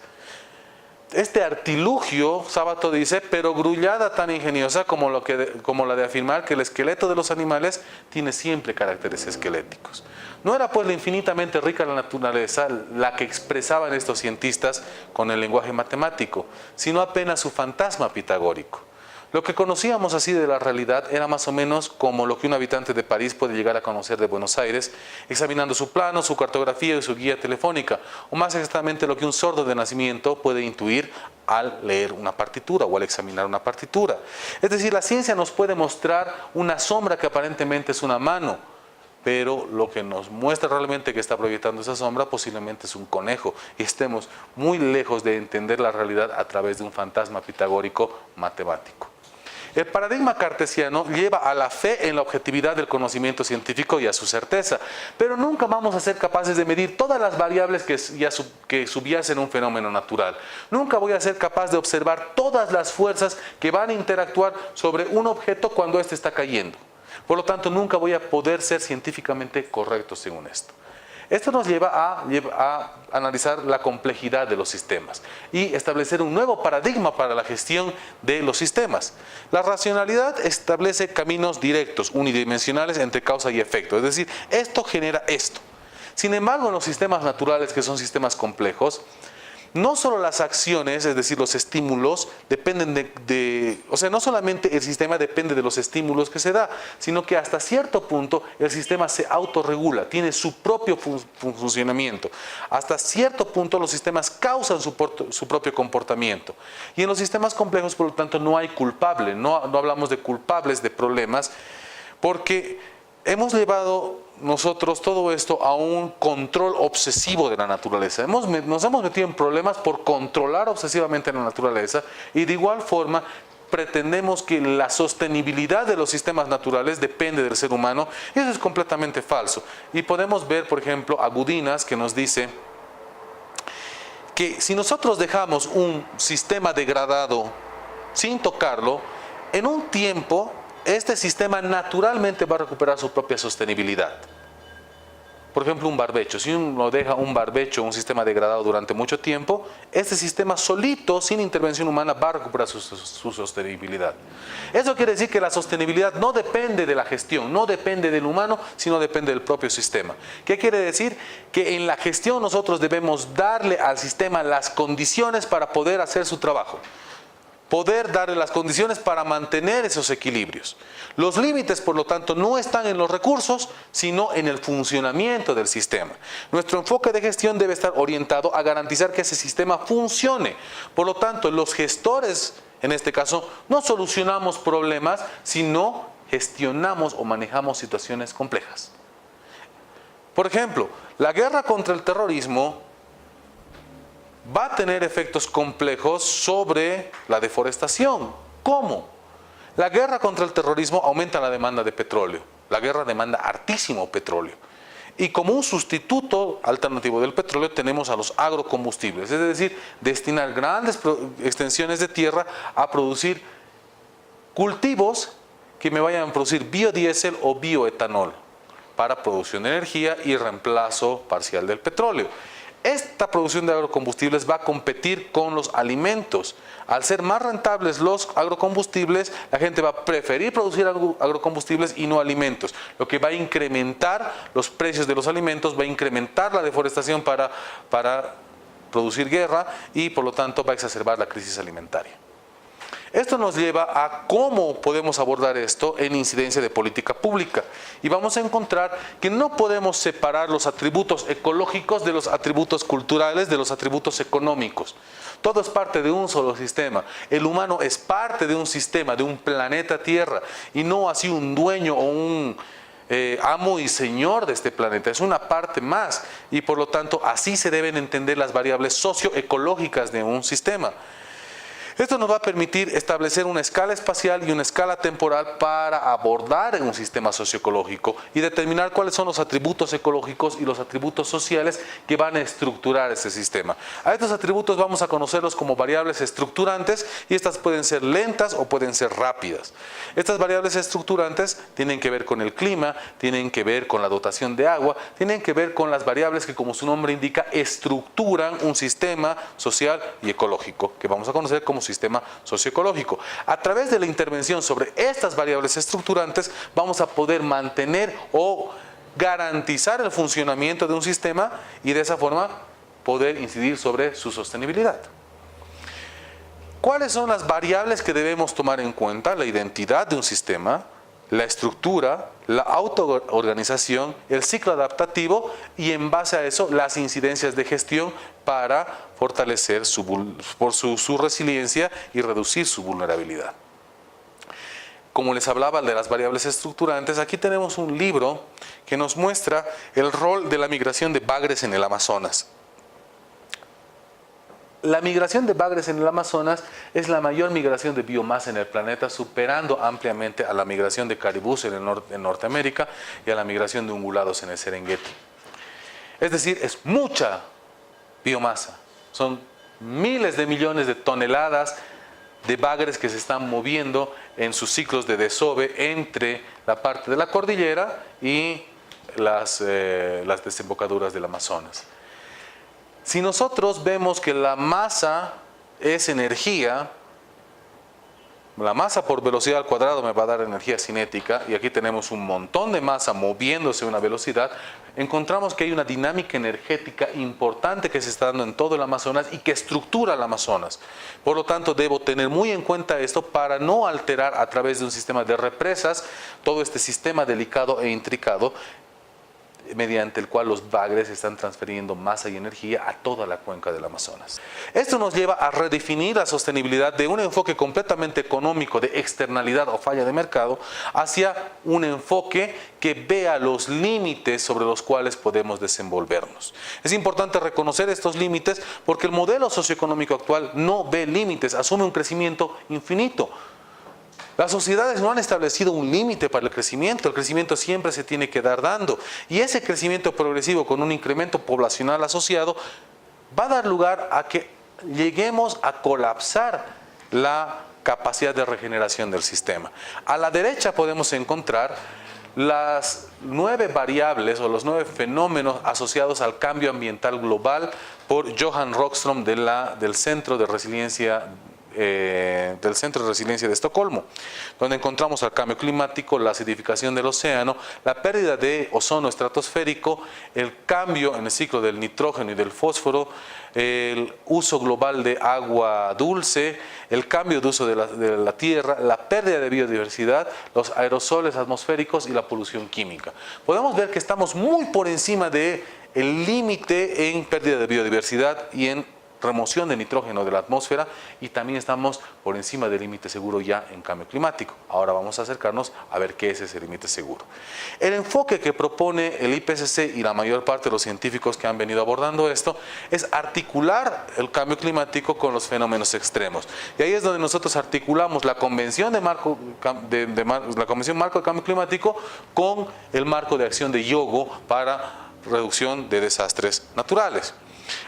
[SPEAKER 2] Este artilugio, Sábato dice, pero grullada tan ingeniosa como la de afirmar que el esqueleto de los animales tiene siempre caracteres esqueléticos. No era pues la infinitamente rica la naturaleza la que expresaban estos cientistas con el lenguaje matemático, sino apenas su fantasma pitagórico. Lo que conocíamos así de la realidad era más o menos como lo que un habitante de París puede llegar a conocer de Buenos Aires, examinando su plano, su cartografía y su guía telefónica, o más exactamente lo que un sordo de nacimiento puede intuir al leer una partitura o al examinar una partitura. Es decir, la ciencia nos puede mostrar una sombra que aparentemente es una mano, pero lo que nos muestra realmente que está proyectando esa sombra posiblemente es un conejo y estemos muy lejos de entender la realidad a través de un fantasma pitagórico matemático. El paradigma cartesiano lleva a la fe en la objetividad del conocimiento científico y a su certeza, pero nunca vamos a ser capaces de medir todas las variables que subyacen un fenómeno natural. Nunca voy a ser capaz de observar todas las fuerzas que van a interactuar sobre un objeto cuando éste está cayendo. Por lo tanto, nunca voy a poder ser científicamente correcto según esto. Esto nos lleva a analizar la complejidad de los sistemas y establecer un nuevo paradigma para la gestión de los sistemas. La racionalidad establece caminos directos, unidimensionales entre causa y efecto, es decir, esto genera esto. Sin embargo, en los sistemas naturales, que son sistemas complejos, no solo las acciones, es decir, los estímulos, dependen o sea, no solamente el sistema depende de los estímulos que se da, sino que hasta cierto punto el sistema se autorregula, tiene su propio funcionamiento. Hasta cierto punto los sistemas causan su propio comportamiento. Y en los sistemas complejos, por lo tanto, no hay culpable, no hablamos de culpables de problemas, porque hemos llevado nosotros todo esto a un control obsesivo de la naturaleza. Nos hemos metido en problemas por controlar obsesivamente la naturaleza, y de igual forma pretendemos que la sostenibilidad de los sistemas naturales depende del ser humano, y eso es completamente falso. Y podemos ver, por ejemplo, a Gudinas, que nos dice que si nosotros dejamos un sistema degradado sin tocarlo, en un tiempo este sistema naturalmente va a recuperar su propia sostenibilidad. Por ejemplo, un barbecho. Si uno deja un barbecho, un sistema degradado durante mucho tiempo, este sistema solito, sin intervención humana, va a recuperar su sostenibilidad. Eso quiere decir que la sostenibilidad no depende de la gestión, no depende del humano, sino depende del propio sistema. ¿Qué quiere decir? Que en la gestión nosotros debemos darle al sistema las condiciones para poder hacer su trabajo. Poder darle las condiciones para mantener esos equilibrios. Los límites, por lo tanto, no están en los recursos, sino en el funcionamiento del sistema. Nuestro enfoque de gestión debe estar orientado a garantizar que ese sistema funcione. Por lo tanto, los gestores, en este caso, no solucionamos problemas, sino gestionamos o manejamos situaciones complejas. Por ejemplo, la guerra contra el terrorismo va a tener efectos complejos sobre la deforestación. ¿Cómo? La guerra contra el terrorismo aumenta la demanda de petróleo. La guerra demanda hartísimo petróleo. Y como un sustituto alternativo del petróleo tenemos a los agrocombustibles, es decir, destinar grandes extensiones de tierra a producir cultivos que me vayan a producir biodiesel o bioetanol para producción de energía y reemplazo parcial del petróleo. Esta producción de agrocombustibles va a competir con los alimentos. Al ser más rentables los agrocombustibles, la gente va a preferir producir agrocombustibles y no alimentos, lo que va a incrementar los precios de los alimentos, va a incrementar la deforestación para producir guerra, y por lo tanto va a exacerbar la crisis alimentaria. Esto nos lleva a cómo podemos abordar esto en incidencia de política pública. Y vamos a encontrar que no podemos separar los atributos ecológicos de los atributos culturales, de los atributos económicos. Todo es parte de un solo sistema. El humano es parte de un sistema, de un planeta Tierra, y no así un dueño o un amo y señor de este planeta. Es una parte más, y por lo tanto así se deben entender las variables socioecológicas de un sistema. Esto nos va a permitir establecer una escala espacial y una escala temporal para abordar un sistema socioecológico y determinar cuáles son los atributos ecológicos y los atributos sociales que van a estructurar ese sistema. A estos atributos vamos a conocerlos como variables estructurantes, y estas pueden ser lentas o pueden ser rápidas. Estas variables estructurantes tienen que ver con el clima, tienen que ver con la dotación de agua, tienen que ver con las variables que, como su nombre indica, estructuran un sistema social y ecológico, que vamos a conocer como sistema socioecológico. A través de la intervención sobre estas variables estructurantes vamos a poder mantener o garantizar el funcionamiento de un sistema, y de esa forma poder incidir sobre su sostenibilidad. ¿Cuáles son las variables que debemos tomar en cuenta? La identidad de un sistema, la estructura, la autoorganización, el ciclo adaptativo, y en base a eso las incidencias de gestión para fortalecer su resiliencia y reducir su vulnerabilidad. Como les hablaba de las variables estructurantes, aquí tenemos un libro que nos muestra el rol de la migración de bagres en el Amazonas. La migración de bagres en el Amazonas es la mayor migración de biomasa en el planeta, superando ampliamente a la migración de caribús en Norteamérica y a la migración de ungulados en el Serengeti. Es decir, es mucha biomasa. Son miles de millones de toneladas de bagres que se están moviendo en sus ciclos de desove entre la parte de la cordillera y las desembocaduras del Amazonas. Si nosotros vemos que la masa es energía, la masa por velocidad al cuadrado me va a dar energía cinética, y aquí tenemos un montón de masa moviéndose a una velocidad, encontramos que hay una dinámica energética importante que se está dando en todo el Amazonas y que estructura el Amazonas. Por lo tanto, debo tener muy en cuenta esto para no alterar a través de un sistema de represas todo este sistema delicado e intricado, mediante el cual los bagres están transfiriendo masa y energía a toda la cuenca del Amazonas. Esto nos lleva a redefinir la sostenibilidad de un enfoque completamente económico de externalidad o falla de mercado hacia un enfoque que vea los límites sobre los cuales podemos desenvolvernos. Es importante reconocer estos límites porque el modelo socioeconómico actual no ve límites, asume un crecimiento infinito. Las sociedades no han establecido un límite para el crecimiento siempre se tiene que dar dando, y ese crecimiento progresivo con un incremento poblacional asociado va a dar lugar a que lleguemos a colapsar la capacidad de regeneración del sistema. A la derecha podemos encontrar las 9 variables o los 9 fenómenos asociados al cambio ambiental global por Johan Rockström del Centro de Resiliencia de Estocolmo, donde encontramos el cambio climático, la acidificación del océano, la pérdida de ozono estratosférico, el cambio en el ciclo del nitrógeno y del fósforo, el uso global de agua dulce, el cambio de uso de la tierra, la pérdida de biodiversidad, los aerosoles atmosféricos y la polución química. Podemos ver que estamos muy por encima del límite en pérdida de biodiversidad y en remoción de nitrógeno de la atmósfera, y también estamos por encima del límite seguro ya en cambio climático. Ahora vamos a acercarnos a ver qué es ese límite seguro. El enfoque que propone el IPCC y la mayor parte de los científicos que han venido abordando esto es articular el cambio climático con los fenómenos extremos. Y ahí es donde nosotros articulamos la Convención Marco de Cambio Climático con el marco de acción de Hyogo para reducción de desastres naturales.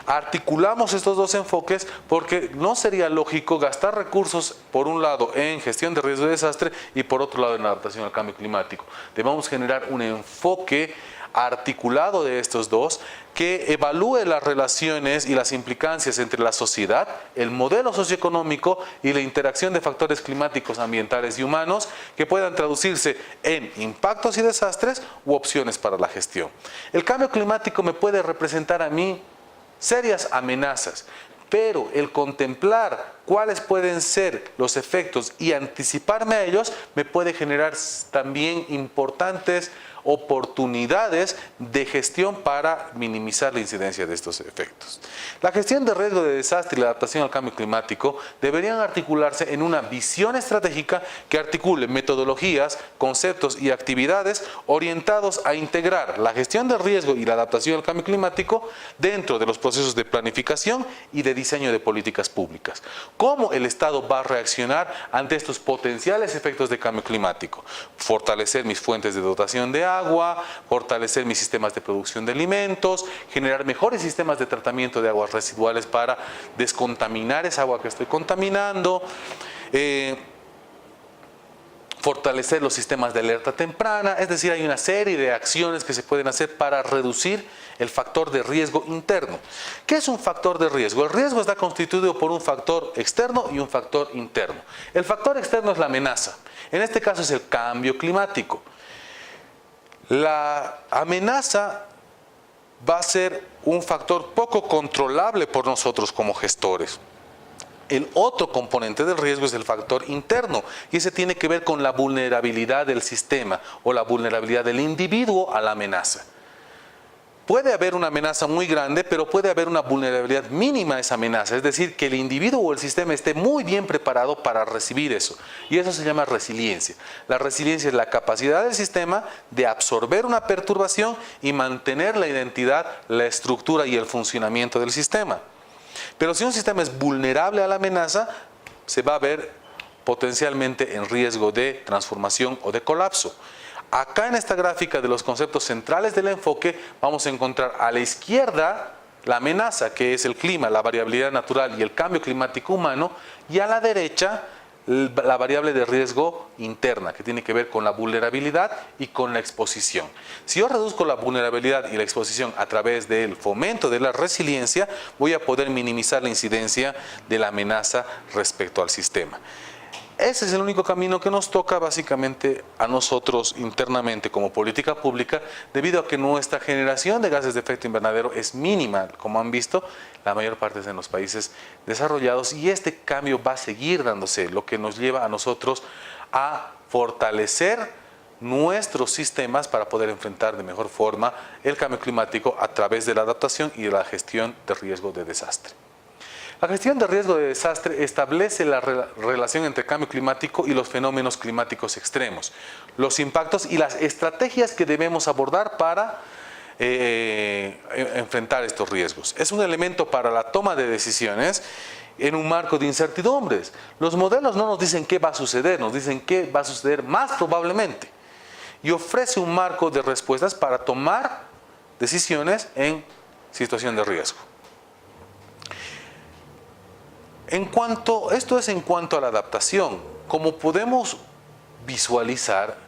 [SPEAKER 2] Articulamos estos dos enfoques porque no sería lógico gastar recursos por un lado en gestión de riesgo de desastre y por otro lado en adaptación al cambio climático. Debemos generar un enfoque articulado de estos dos que evalúe las relaciones y las implicancias entre la sociedad, el modelo socioeconómico y la interacción de factores climáticos, ambientales y humanos que puedan traducirse en impactos y desastres u opciones para la gestión. El cambio climático me puede representar a mí serias amenazas, pero el contemplar cuáles pueden ser los efectos y anticiparme a ellos me puede generar también importantes oportunidades de gestión para minimizar la incidencia de estos efectos. La gestión de riesgo de desastre y la adaptación al cambio climático deberían articularse en una visión estratégica que articule metodologías, conceptos y actividades orientados a integrar la gestión del riesgo y la adaptación al cambio climático dentro de los procesos de planificación y de diseño de políticas públicas. ¿Cómo el Estado va a reaccionar ante estos potenciales efectos de cambio climático? Fortalecer mis fuentes de dotación de agua, fortalecer mis sistemas de producción de alimentos, generar mejores sistemas de tratamiento de aguas residuales para descontaminar esa agua que estoy contaminando, fortalecer los sistemas de alerta temprana. Es decir, hay una serie de acciones que se pueden hacer para reducir el factor de riesgo interno. ¿Qué es un factor de riesgo? El riesgo está constituido por un factor externo y un factor interno. El factor externo es la amenaza. En este caso es el cambio climático. La amenaza va a ser un factor poco controlable por nosotros como gestores. El otro componente del riesgo es el factor interno, y ese tiene que ver con la vulnerabilidad del sistema o la vulnerabilidad del individuo a la amenaza. Puede haber una amenaza muy grande, pero puede haber una vulnerabilidad mínima a esa amenaza, es decir, que el individuo o el sistema esté muy bien preparado para recibir eso, y eso se llama resiliencia. La resiliencia es la capacidad del sistema de absorber una perturbación y mantener la identidad, la estructura y el funcionamiento del sistema. Pero si un sistema es vulnerable a la amenaza, se va a ver potencialmente en riesgo de transformación o de colapso. Acá en esta gráfica de los conceptos centrales del enfoque vamos a encontrar a la izquierda la amenaza, que es el clima, la variabilidad natural y el cambio climático humano, y a la derecha la variable de riesgo interna, que tiene que ver con la vulnerabilidad y con la exposición. Si yo reduzco la vulnerabilidad y la exposición a través del fomento de la resiliencia, voy a poder minimizar la incidencia de la amenaza respecto al sistema. Ese es el único camino que nos toca básicamente a nosotros internamente como política pública, debido a que nuestra generación de gases de efecto invernadero es mínima, como han visto, la mayor parte es en los países desarrollados, y este cambio va a seguir dándose, lo que nos lleva a nosotros a fortalecer nuestros sistemas para poder enfrentar de mejor forma el cambio climático a través de la adaptación y de la gestión de riesgo de desastre. La gestión de riesgo de desastre establece la relación entre cambio climático y los fenómenos climáticos extremos, los impactos y las estrategias que debemos abordar para enfrentar estos riesgos. Es un elemento para la toma de decisiones en un marco de incertidumbres. Los modelos no nos dicen qué va a suceder, nos dicen qué va a suceder más probablemente. Y ofrece un marco de respuestas para tomar decisiones en situación de riesgo. Esto es en cuanto a la adaptación. Como podemos visualizar,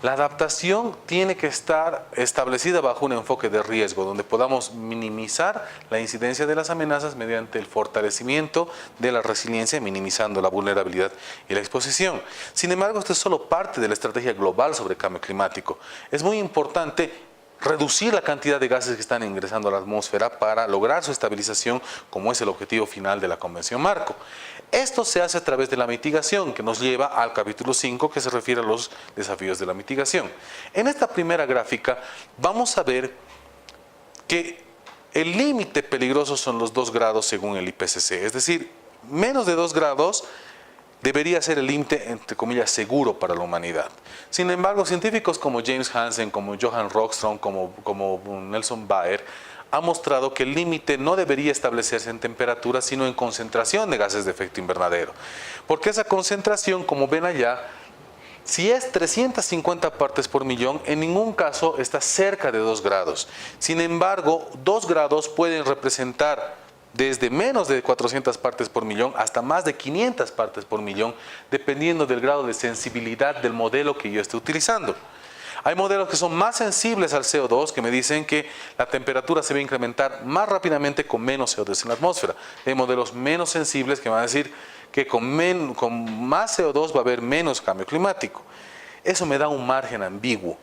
[SPEAKER 2] la adaptación tiene que estar establecida bajo un enfoque de riesgo, donde podamos minimizar la incidencia de las amenazas mediante el fortalecimiento de la resiliencia, minimizando la vulnerabilidad y la exposición. Sin embargo, esto es solo parte de la estrategia global sobre cambio climático. Es muy importante reducir la cantidad de gases que están ingresando a la atmósfera para lograr su estabilización, como es el objetivo final de la Convención Marco. Esto se hace a través de la mitigación, que nos lleva al capítulo 5, que se refiere a los desafíos de la mitigación. En esta primera gráfica vamos a ver que el límite peligroso son los 2 grados según el IPCC, es decir, menos de 2 grados debería ser el límite, entre comillas, seguro para la humanidad. Sin embargo, científicos como James Hansen, como Johan Rockström, como Nelson Baer, han mostrado que el límite no debería establecerse en temperatura, sino en concentración de gases de efecto invernadero. Porque esa concentración, como ven allá, si es 350 partes por millón, en ningún caso está cerca de 2 grados. Sin embargo, 2 grados pueden representar desde menos de 400 partes por millón hasta más de 500 partes por millón, dependiendo del grado de sensibilidad del modelo que yo esté utilizando. Hay modelos que son más sensibles al CO2, que me dicen que la temperatura se va a incrementar más rápidamente con menos CO2 en la atmósfera. Hay modelos menos sensibles que van a decir que con más CO2 va a haber menos cambio climático. Eso me da un margen ambiguo.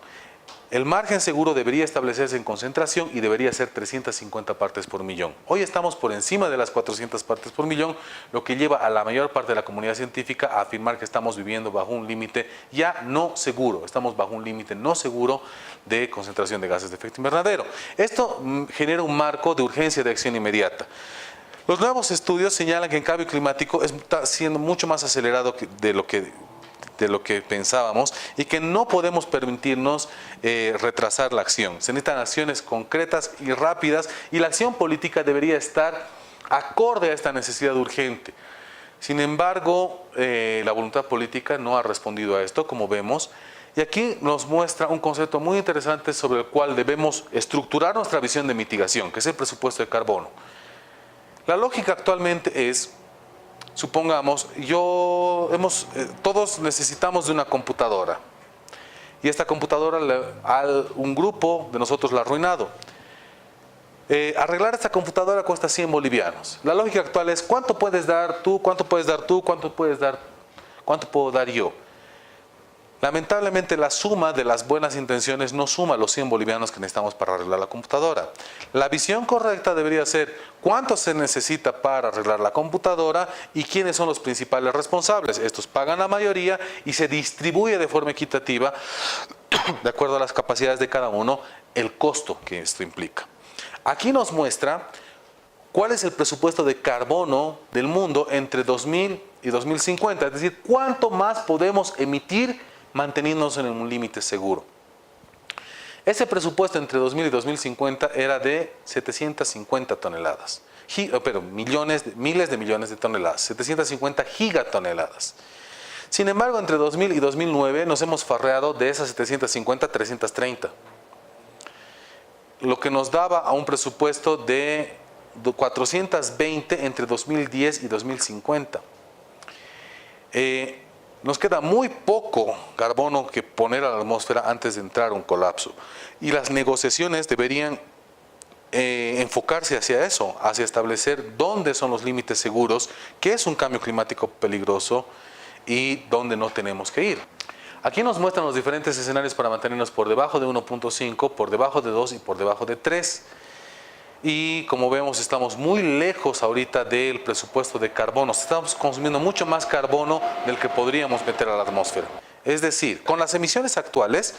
[SPEAKER 2] El margen seguro debería establecerse en concentración y debería ser 350 partes por millón. Hoy estamos por encima de las 400 partes por millón, lo que lleva a la mayor parte de la comunidad científica a afirmar que estamos viviendo bajo un límite ya no seguro. Estamos bajo un límite no seguro de concentración de gases de efecto invernadero. Esto genera un marco de urgencia de acción inmediata. Los nuevos estudios señalan que el cambio climático está siendo mucho más acelerado de lo que pensábamos y que no podemos permitirnos retrasar la acción. Se necesitan acciones concretas y rápidas, y la acción política debería estar acorde a esta necesidad urgente. Sin embargo, la voluntad política no ha respondido a esto, como vemos, y aquí nos muestra un concepto muy interesante sobre el cual debemos estructurar nuestra visión de mitigación, que es el presupuesto de carbono. La lógica actualmente es: supongamos, todos necesitamos de una computadora, y esta computadora un grupo de nosotros la ha arruinado. Arreglar esta computadora cuesta 100 bolivianos. La lógica actual es: ¿cuánto puedes dar tú? ¿Cuánto puedes dar tú? ¿Cuánto puedo dar yo? Lamentablemente, la suma de las buenas intenciones no suma los 100 bolivianos que necesitamos para arreglar la computadora. La visión correcta debería ser: ¿cuánto se necesita para arreglar la computadora y quiénes son los principales responsables? Estos pagan la mayoría y se distribuye de forma equitativa, de acuerdo a las capacidades de cada uno, el costo que esto implica. Aquí nos muestra cuál es el presupuesto de carbono del mundo entre 2000 y 2050, es decir, cuánto más podemos emitir manteniéndonos en un límite seguro. Ese presupuesto entre 2000 y 2050 era de 750 toneladas, miles de millones de toneladas, 750 gigatoneladas. Sin embargo, entre 2000 y 2009 nos hemos farreado de esas 750 a 330, lo que nos daba a un presupuesto de 420 entre 2010 y 2050. Nos queda muy poco carbono que poner a la atmósfera antes de entrar a un colapso. Y las negociaciones deberían enfocarse hacia eso, hacia establecer dónde son los límites seguros, qué es un cambio climático peligroso y dónde no tenemos que ir. Aquí nos muestran los diferentes escenarios para mantenernos por debajo de 1.5, por debajo de 2 y por debajo de 3. Y como vemos, estamos muy lejos ahorita del presupuesto de carbono. Estamos consumiendo mucho más carbono del que podríamos meter a la atmósfera. Es decir, con las emisiones actuales,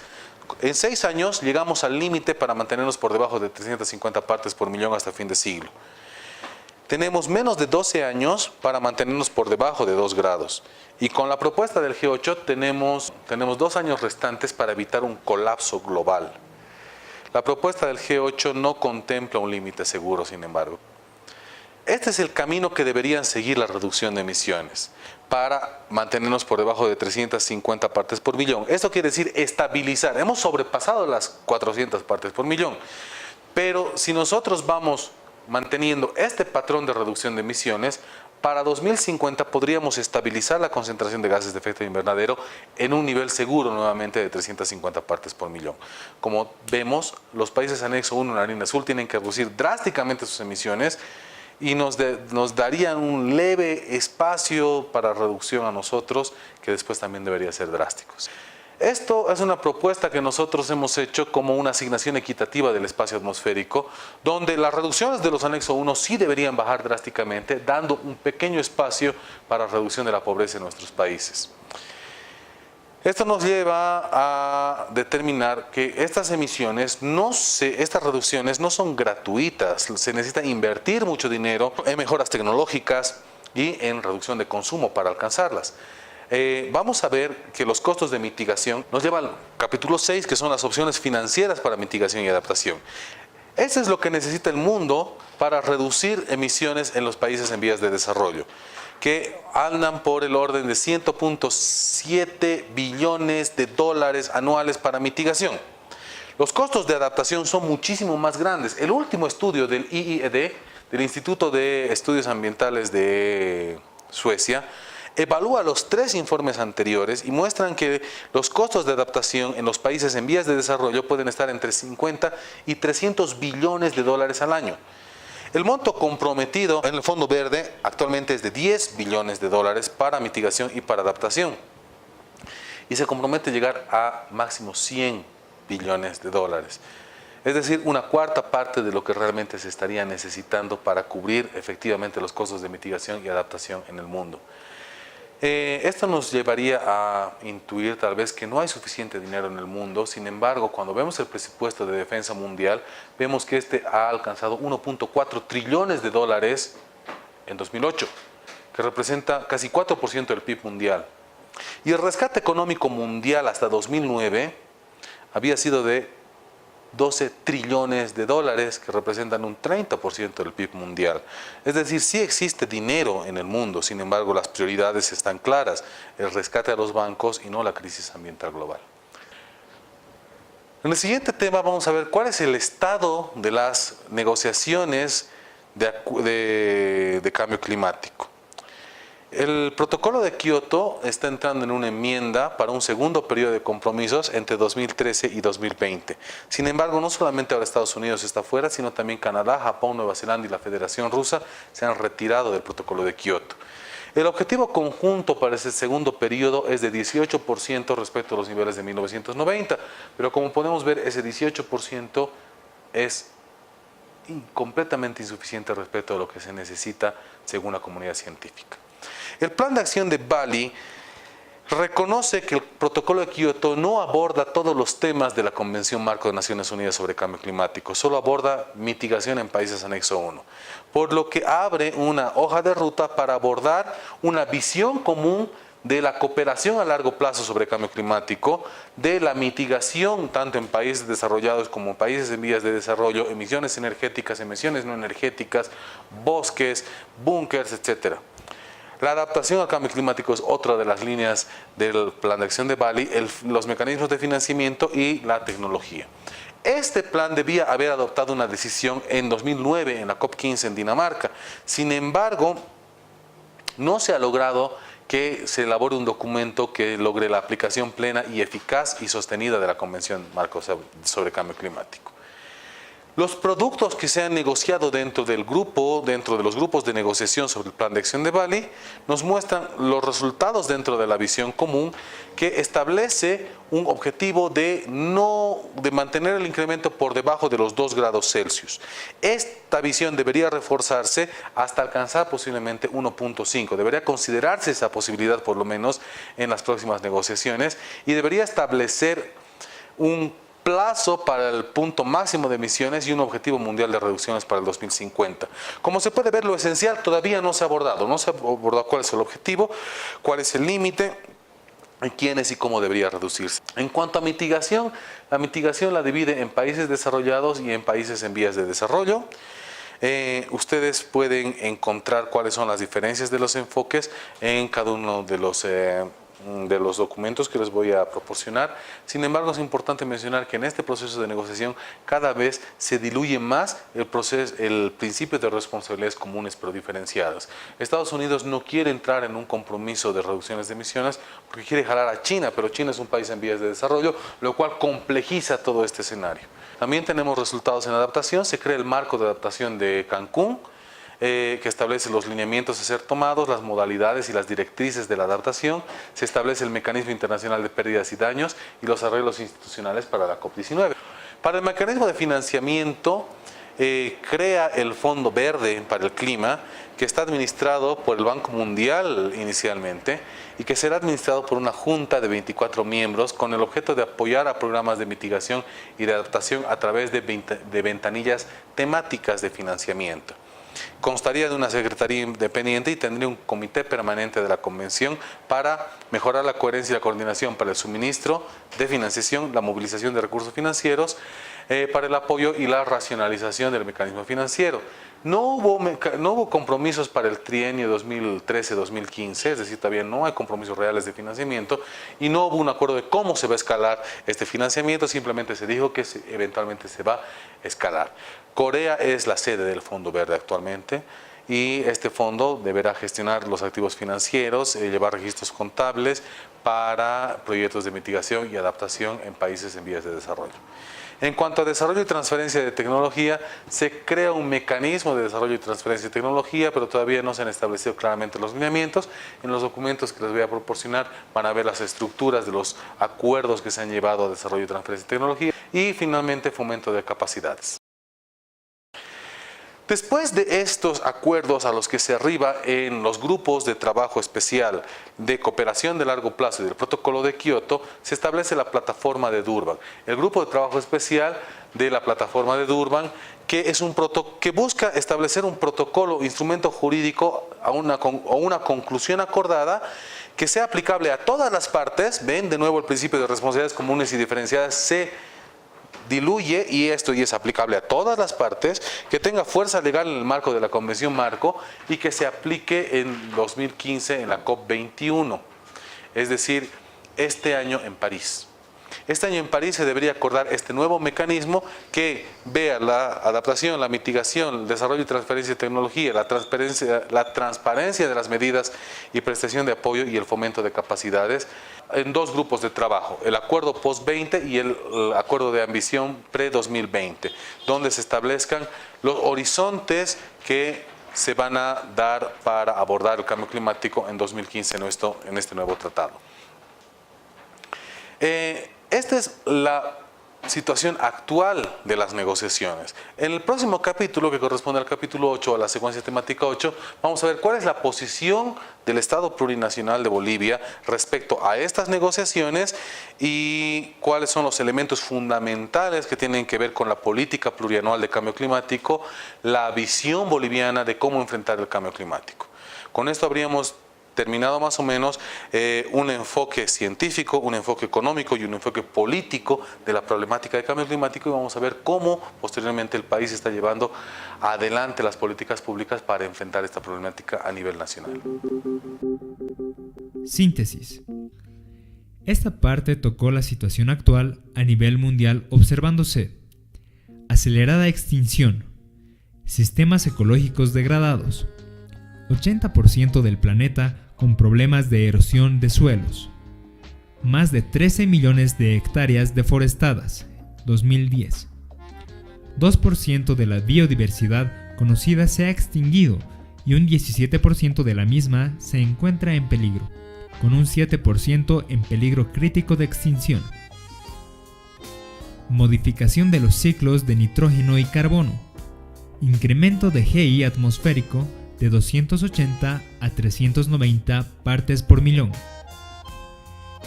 [SPEAKER 2] en 6 años llegamos al límite para mantenernos por debajo de 350 partes por millón hasta fin de siglo. Tenemos menos de 12 años para mantenernos por debajo de 2 grados. Y con la propuesta del G8 tenemos 2 años restantes para evitar un colapso global. La propuesta del G8 no contempla un límite seguro, sin embargo. Este es el camino que deberían seguir la reducción de emisiones para mantenernos por debajo de 350 partes por millón. Esto quiere decir estabilizar. Hemos sobrepasado las 400 partes por millón. Pero si nosotros vamos manteniendo este patrón de reducción de emisiones, para 2050 podríamos estabilizar la concentración de gases de efecto invernadero en un nivel seguro nuevamente de 350 partes por millón. Como vemos, los países anexo 1 en la línea azul tienen que reducir drásticamente sus emisiones y nos darían un leve espacio para reducción a nosotros, que después también debería ser drásticos. Esto es una propuesta que nosotros hemos hecho como una asignación equitativa del espacio atmosférico, donde las reducciones de los anexos 1 sí deberían bajar drásticamente, dando un pequeño espacio para reducción de la pobreza en nuestros países. Esto nos lleva a determinar que estas estas reducciones no son gratuitas, se necesita invertir mucho dinero en mejoras tecnológicas y en reducción de consumo para alcanzarlas. Vamos a ver que los costos de mitigación nos llevan al capítulo 6, que son las opciones financieras para mitigación y adaptación. Eso es lo que necesita el mundo para reducir emisiones en los países en vías de desarrollo, que andan por el orden de 100.7 billones de dólares anuales para mitigación. Los costos de adaptación son muchísimo más grandes. El último estudio del IIED, del Instituto de Estudios Ambientales de Suecia, evalúa los 3 informes anteriores y muestran que los costos de adaptación en los países en vías de desarrollo pueden estar entre 50 y 300 billones de dólares al año. El monto comprometido en el Fondo Verde actualmente es de 10 billones de dólares para mitigación y para adaptación. Y se compromete a llegar a máximo 100 billones de dólares. Es decir, una cuarta parte de lo que realmente se estaría necesitando para cubrir efectivamente los costos de mitigación y adaptación en el mundo. Esto nos llevaría a intuir tal vez que no hay suficiente dinero en el mundo. Sin embargo, cuando vemos el presupuesto de defensa mundial, vemos que este ha alcanzado 1.4 trillones de dólares en 2008, que representa casi 4% del PIB mundial. Y el rescate económico mundial hasta 2009 había sido de 12 trillones de dólares, que representan un 30% del PIB mundial. Es decir, sí existe dinero en el mundo, sin embargo las prioridades están claras: el rescate a los bancos y no la crisis ambiental global. En el siguiente tema vamos a ver cuál es el estado de las negociaciones de cambio climático. El protocolo de Kioto está entrando en una enmienda para un segundo periodo de compromisos entre 2013 y 2020. Sin embargo, no solamente ahora Estados Unidos está fuera, sino también Canadá, Japón, Nueva Zelanda y la Federación Rusa se han retirado del protocolo de Kioto. El objetivo conjunto para ese segundo periodo es de 18% respecto a los niveles de 1990, pero como podemos ver, ese 18% es completamente insuficiente respecto a lo que se necesita según la comunidad científica. El plan de acción de Bali reconoce que el protocolo de Kioto no aborda todos los temas de la Convención Marco de Naciones Unidas sobre Cambio Climático, solo aborda mitigación en países anexo 1, por lo que abre una hoja de ruta para abordar una visión común de la cooperación a largo plazo sobre cambio climático, de la mitigación tanto en países desarrollados como en países en vías de desarrollo, emisiones energéticas, emisiones no energéticas, bosques, búnkers, etc. La adaptación al cambio climático es otra de las líneas del plan de acción de Bali, los mecanismos de financiamiento y la tecnología. Este plan debía haber adoptado una decisión en 2009 en la COP15 en Dinamarca. Sin embargo, no se ha logrado que se elabore un documento que logre la aplicación plena y eficaz y sostenida de la Convención Marco sobre Cambio Climático. Los productos que se han negociado dentro del grupo, dentro de los grupos de negociación sobre el Plan de Acción de Bali, nos muestran los resultados dentro de la visión común que establece un objetivo de mantener el incremento por debajo de los 2 grados Celsius. Esta visión debería reforzarse hasta alcanzar posiblemente 1.5. Debería considerarse esa posibilidad por lo menos en las próximas negociaciones y debería establecer un plazo para el punto máximo de emisiones y un objetivo mundial de reducciones para el 2050. Como se puede ver, lo esencial todavía no se ha abordado. No se ha abordado cuál es el objetivo, cuál es el límite, quiénes y cómo debería reducirse. En cuanto a mitigación, la mitigación la divide en países desarrollados y en países en vías de desarrollo. Ustedes pueden encontrar cuáles son las diferencias de los enfoques en cada uno de los documentos que les voy a proporcionar. Sin embargo, es importante mencionar que en este proceso de negociación cada vez se diluye más el principio de responsabilidades comunes pero diferenciadas. Estados Unidos no quiere entrar en un compromiso de reducciones de emisiones porque quiere jalar a China, pero China es un país en vías de desarrollo, lo cual complejiza todo este escenario. También tenemos resultados en adaptación. Se crea el marco de adaptación de Cancún, que establece los lineamientos a ser tomados, las modalidades y las directrices de la adaptación. Se establece el mecanismo internacional de pérdidas y daños y los arreglos institucionales para la COP19. Para el mecanismo de financiamiento, crea el Fondo Verde para el Clima, que está administrado por el Banco Mundial inicialmente y que será administrado por una junta de 24 miembros con el objeto de apoyar a programas de mitigación y de adaptación a través de ventanillas temáticas de financiamiento. Constaría de una secretaría independiente y tendría un comité permanente de la convención para mejorar la coherencia y la coordinación para el suministro de financiación, la movilización de recursos financieros, para el apoyo y la racionalización del mecanismo financiero. No hubo compromisos para el trienio 2013-2015, es decir, todavía no hay compromisos reales de financiamiento y no hubo un acuerdo de cómo se va a escalar este financiamiento, simplemente se dijo que eventualmente se va a escalar. Corea es la sede del Fondo Verde actualmente y este fondo deberá gestionar los activos financieros, llevar registros contables para proyectos de mitigación y adaptación en países en vías de desarrollo. En cuanto a desarrollo y transferencia de tecnología, se crea un mecanismo de desarrollo y transferencia de tecnología, pero todavía no se han establecido claramente los lineamientos. En los documentos que les voy a proporcionar van a ver las estructuras de los acuerdos que se han llevado a desarrollo y transferencia de tecnología y finalmente fomento de capacidades. Después de estos acuerdos a los que se arriba en los grupos de trabajo especial de cooperación de largo plazo y del protocolo de Kioto, se establece la plataforma de Durban. El grupo de trabajo especial de la plataforma de Durban, que busca establecer un protocolo, instrumento jurídico a una conclusión acordada que sea aplicable a todas las partes. Ven de nuevo el principio de responsabilidades comunes y diferenciadas se diluye y esto es aplicable a todas las partes, que tenga fuerza legal en el marco de la Convención Marco y que se aplique en 2015 en la COP21, es decir, este año en París. Este año en París se debería acordar este nuevo mecanismo que vea la adaptación, la mitigación, el desarrollo y transferencia de tecnología, la transparencia de las medidas y prestación de apoyo y el fomento de capacidades en dos grupos de trabajo, el acuerdo post-20 y el acuerdo de ambición pre-2020, donde se establezcan los horizontes que se van a dar para abordar el cambio climático en 2015 en este nuevo tratado. Esta es la situación actual de las negociaciones. En el próximo capítulo, que corresponde al capítulo 8, a la secuencia temática 8, vamos a ver cuál es la posición del Estado Plurinacional de Bolivia respecto a estas negociaciones y cuáles son los elementos fundamentales que tienen que ver con la política plurianual de cambio climático, la visión boliviana de cómo enfrentar el cambio climático. Con esto habríamos terminado más o menos un enfoque científico, un enfoque económico y un enfoque político de la problemática de cambio climático y vamos a ver cómo posteriormente el país está llevando adelante las políticas públicas para enfrentar esta problemática a nivel nacional.
[SPEAKER 1] Síntesis. Esta parte tocó la situación actual a nivel mundial observándose acelerada extinción, sistemas ecológicos degradados, 80% del planeta con problemas de erosión de suelos, más de 13 millones de hectáreas deforestadas, 2010, 2% de la biodiversidad conocida se ha extinguido y un 17% de la misma se encuentra en peligro, con un 7% en peligro crítico de extinción. Modificación de los ciclos de nitrógeno y carbono. Incremento de GI atmosférico de 280 a 390 partes por millón.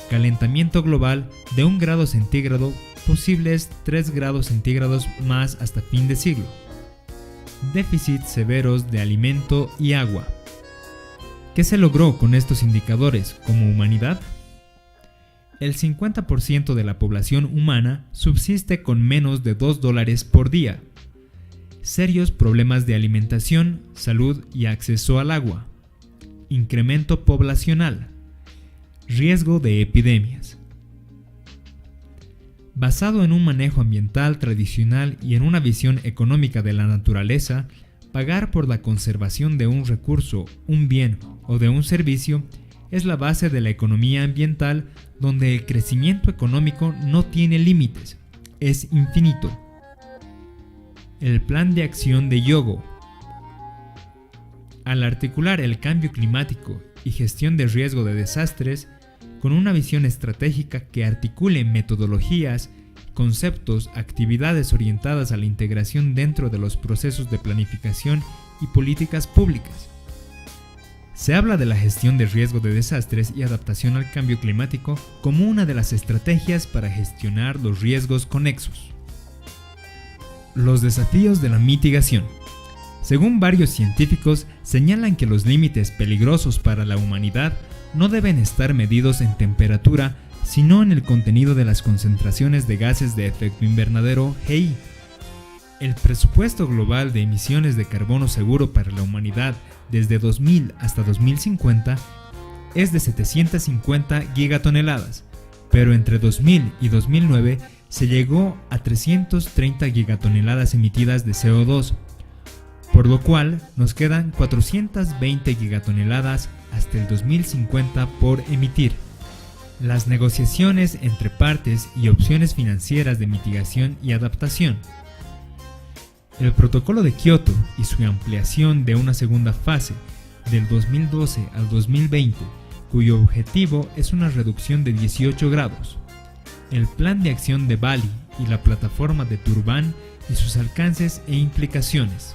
[SPEAKER 1] Calentamiento global de 1 grado centígrado, posibles 3 grados centígrados más hasta fin de siglo. Déficits severos de alimento y agua. ¿Qué se logró con estos indicadores como humanidad? El 50% de la población humana subsiste con menos de $2 por día. Serios problemas de alimentación, salud y acceso al agua. Incremento poblacional. Riesgo de epidemias. Basado en un manejo ambiental tradicional y en una visión económica de la naturaleza, pagar por la conservación de un recurso, un bien o de un servicio es la base de la economía ambiental, donde el crecimiento económico no tiene límites, es infinito. El Plan de Acción de Hyogo. Al articular el cambio climático y gestión de riesgo de desastres, con una visión estratégica que articule metodologías, conceptos, actividades orientadas a la integración dentro de los procesos de planificación y políticas públicas. Se habla de la gestión de riesgo de desastres y adaptación al cambio climático como una de las estrategias para gestionar los riesgos conexos. Los desafíos de la mitigación. Según varios científicos, señalan que los límites peligrosos para la humanidad no deben estar medidos en temperatura, sino en el contenido de las concentraciones de gases de efecto invernadero GI. El presupuesto global de emisiones de carbono seguro para la humanidad desde 2000 hasta 2050 es de 750 gigatoneladas, pero entre 2000 y 2009 se llegó a 330 gigatoneladas emitidas de CO2, por lo cual nos quedan 420 gigatoneladas hasta el 2050 por emitir. Las negociaciones entre partes y opciones financieras de mitigación y adaptación. El Protocolo de Kioto y su ampliación de una segunda fase del 2012 al 2020, cuyo objetivo es una reducción de 18 grados. El Plan de Acción de Bali y la Plataforma de Durban y sus alcances e implicaciones.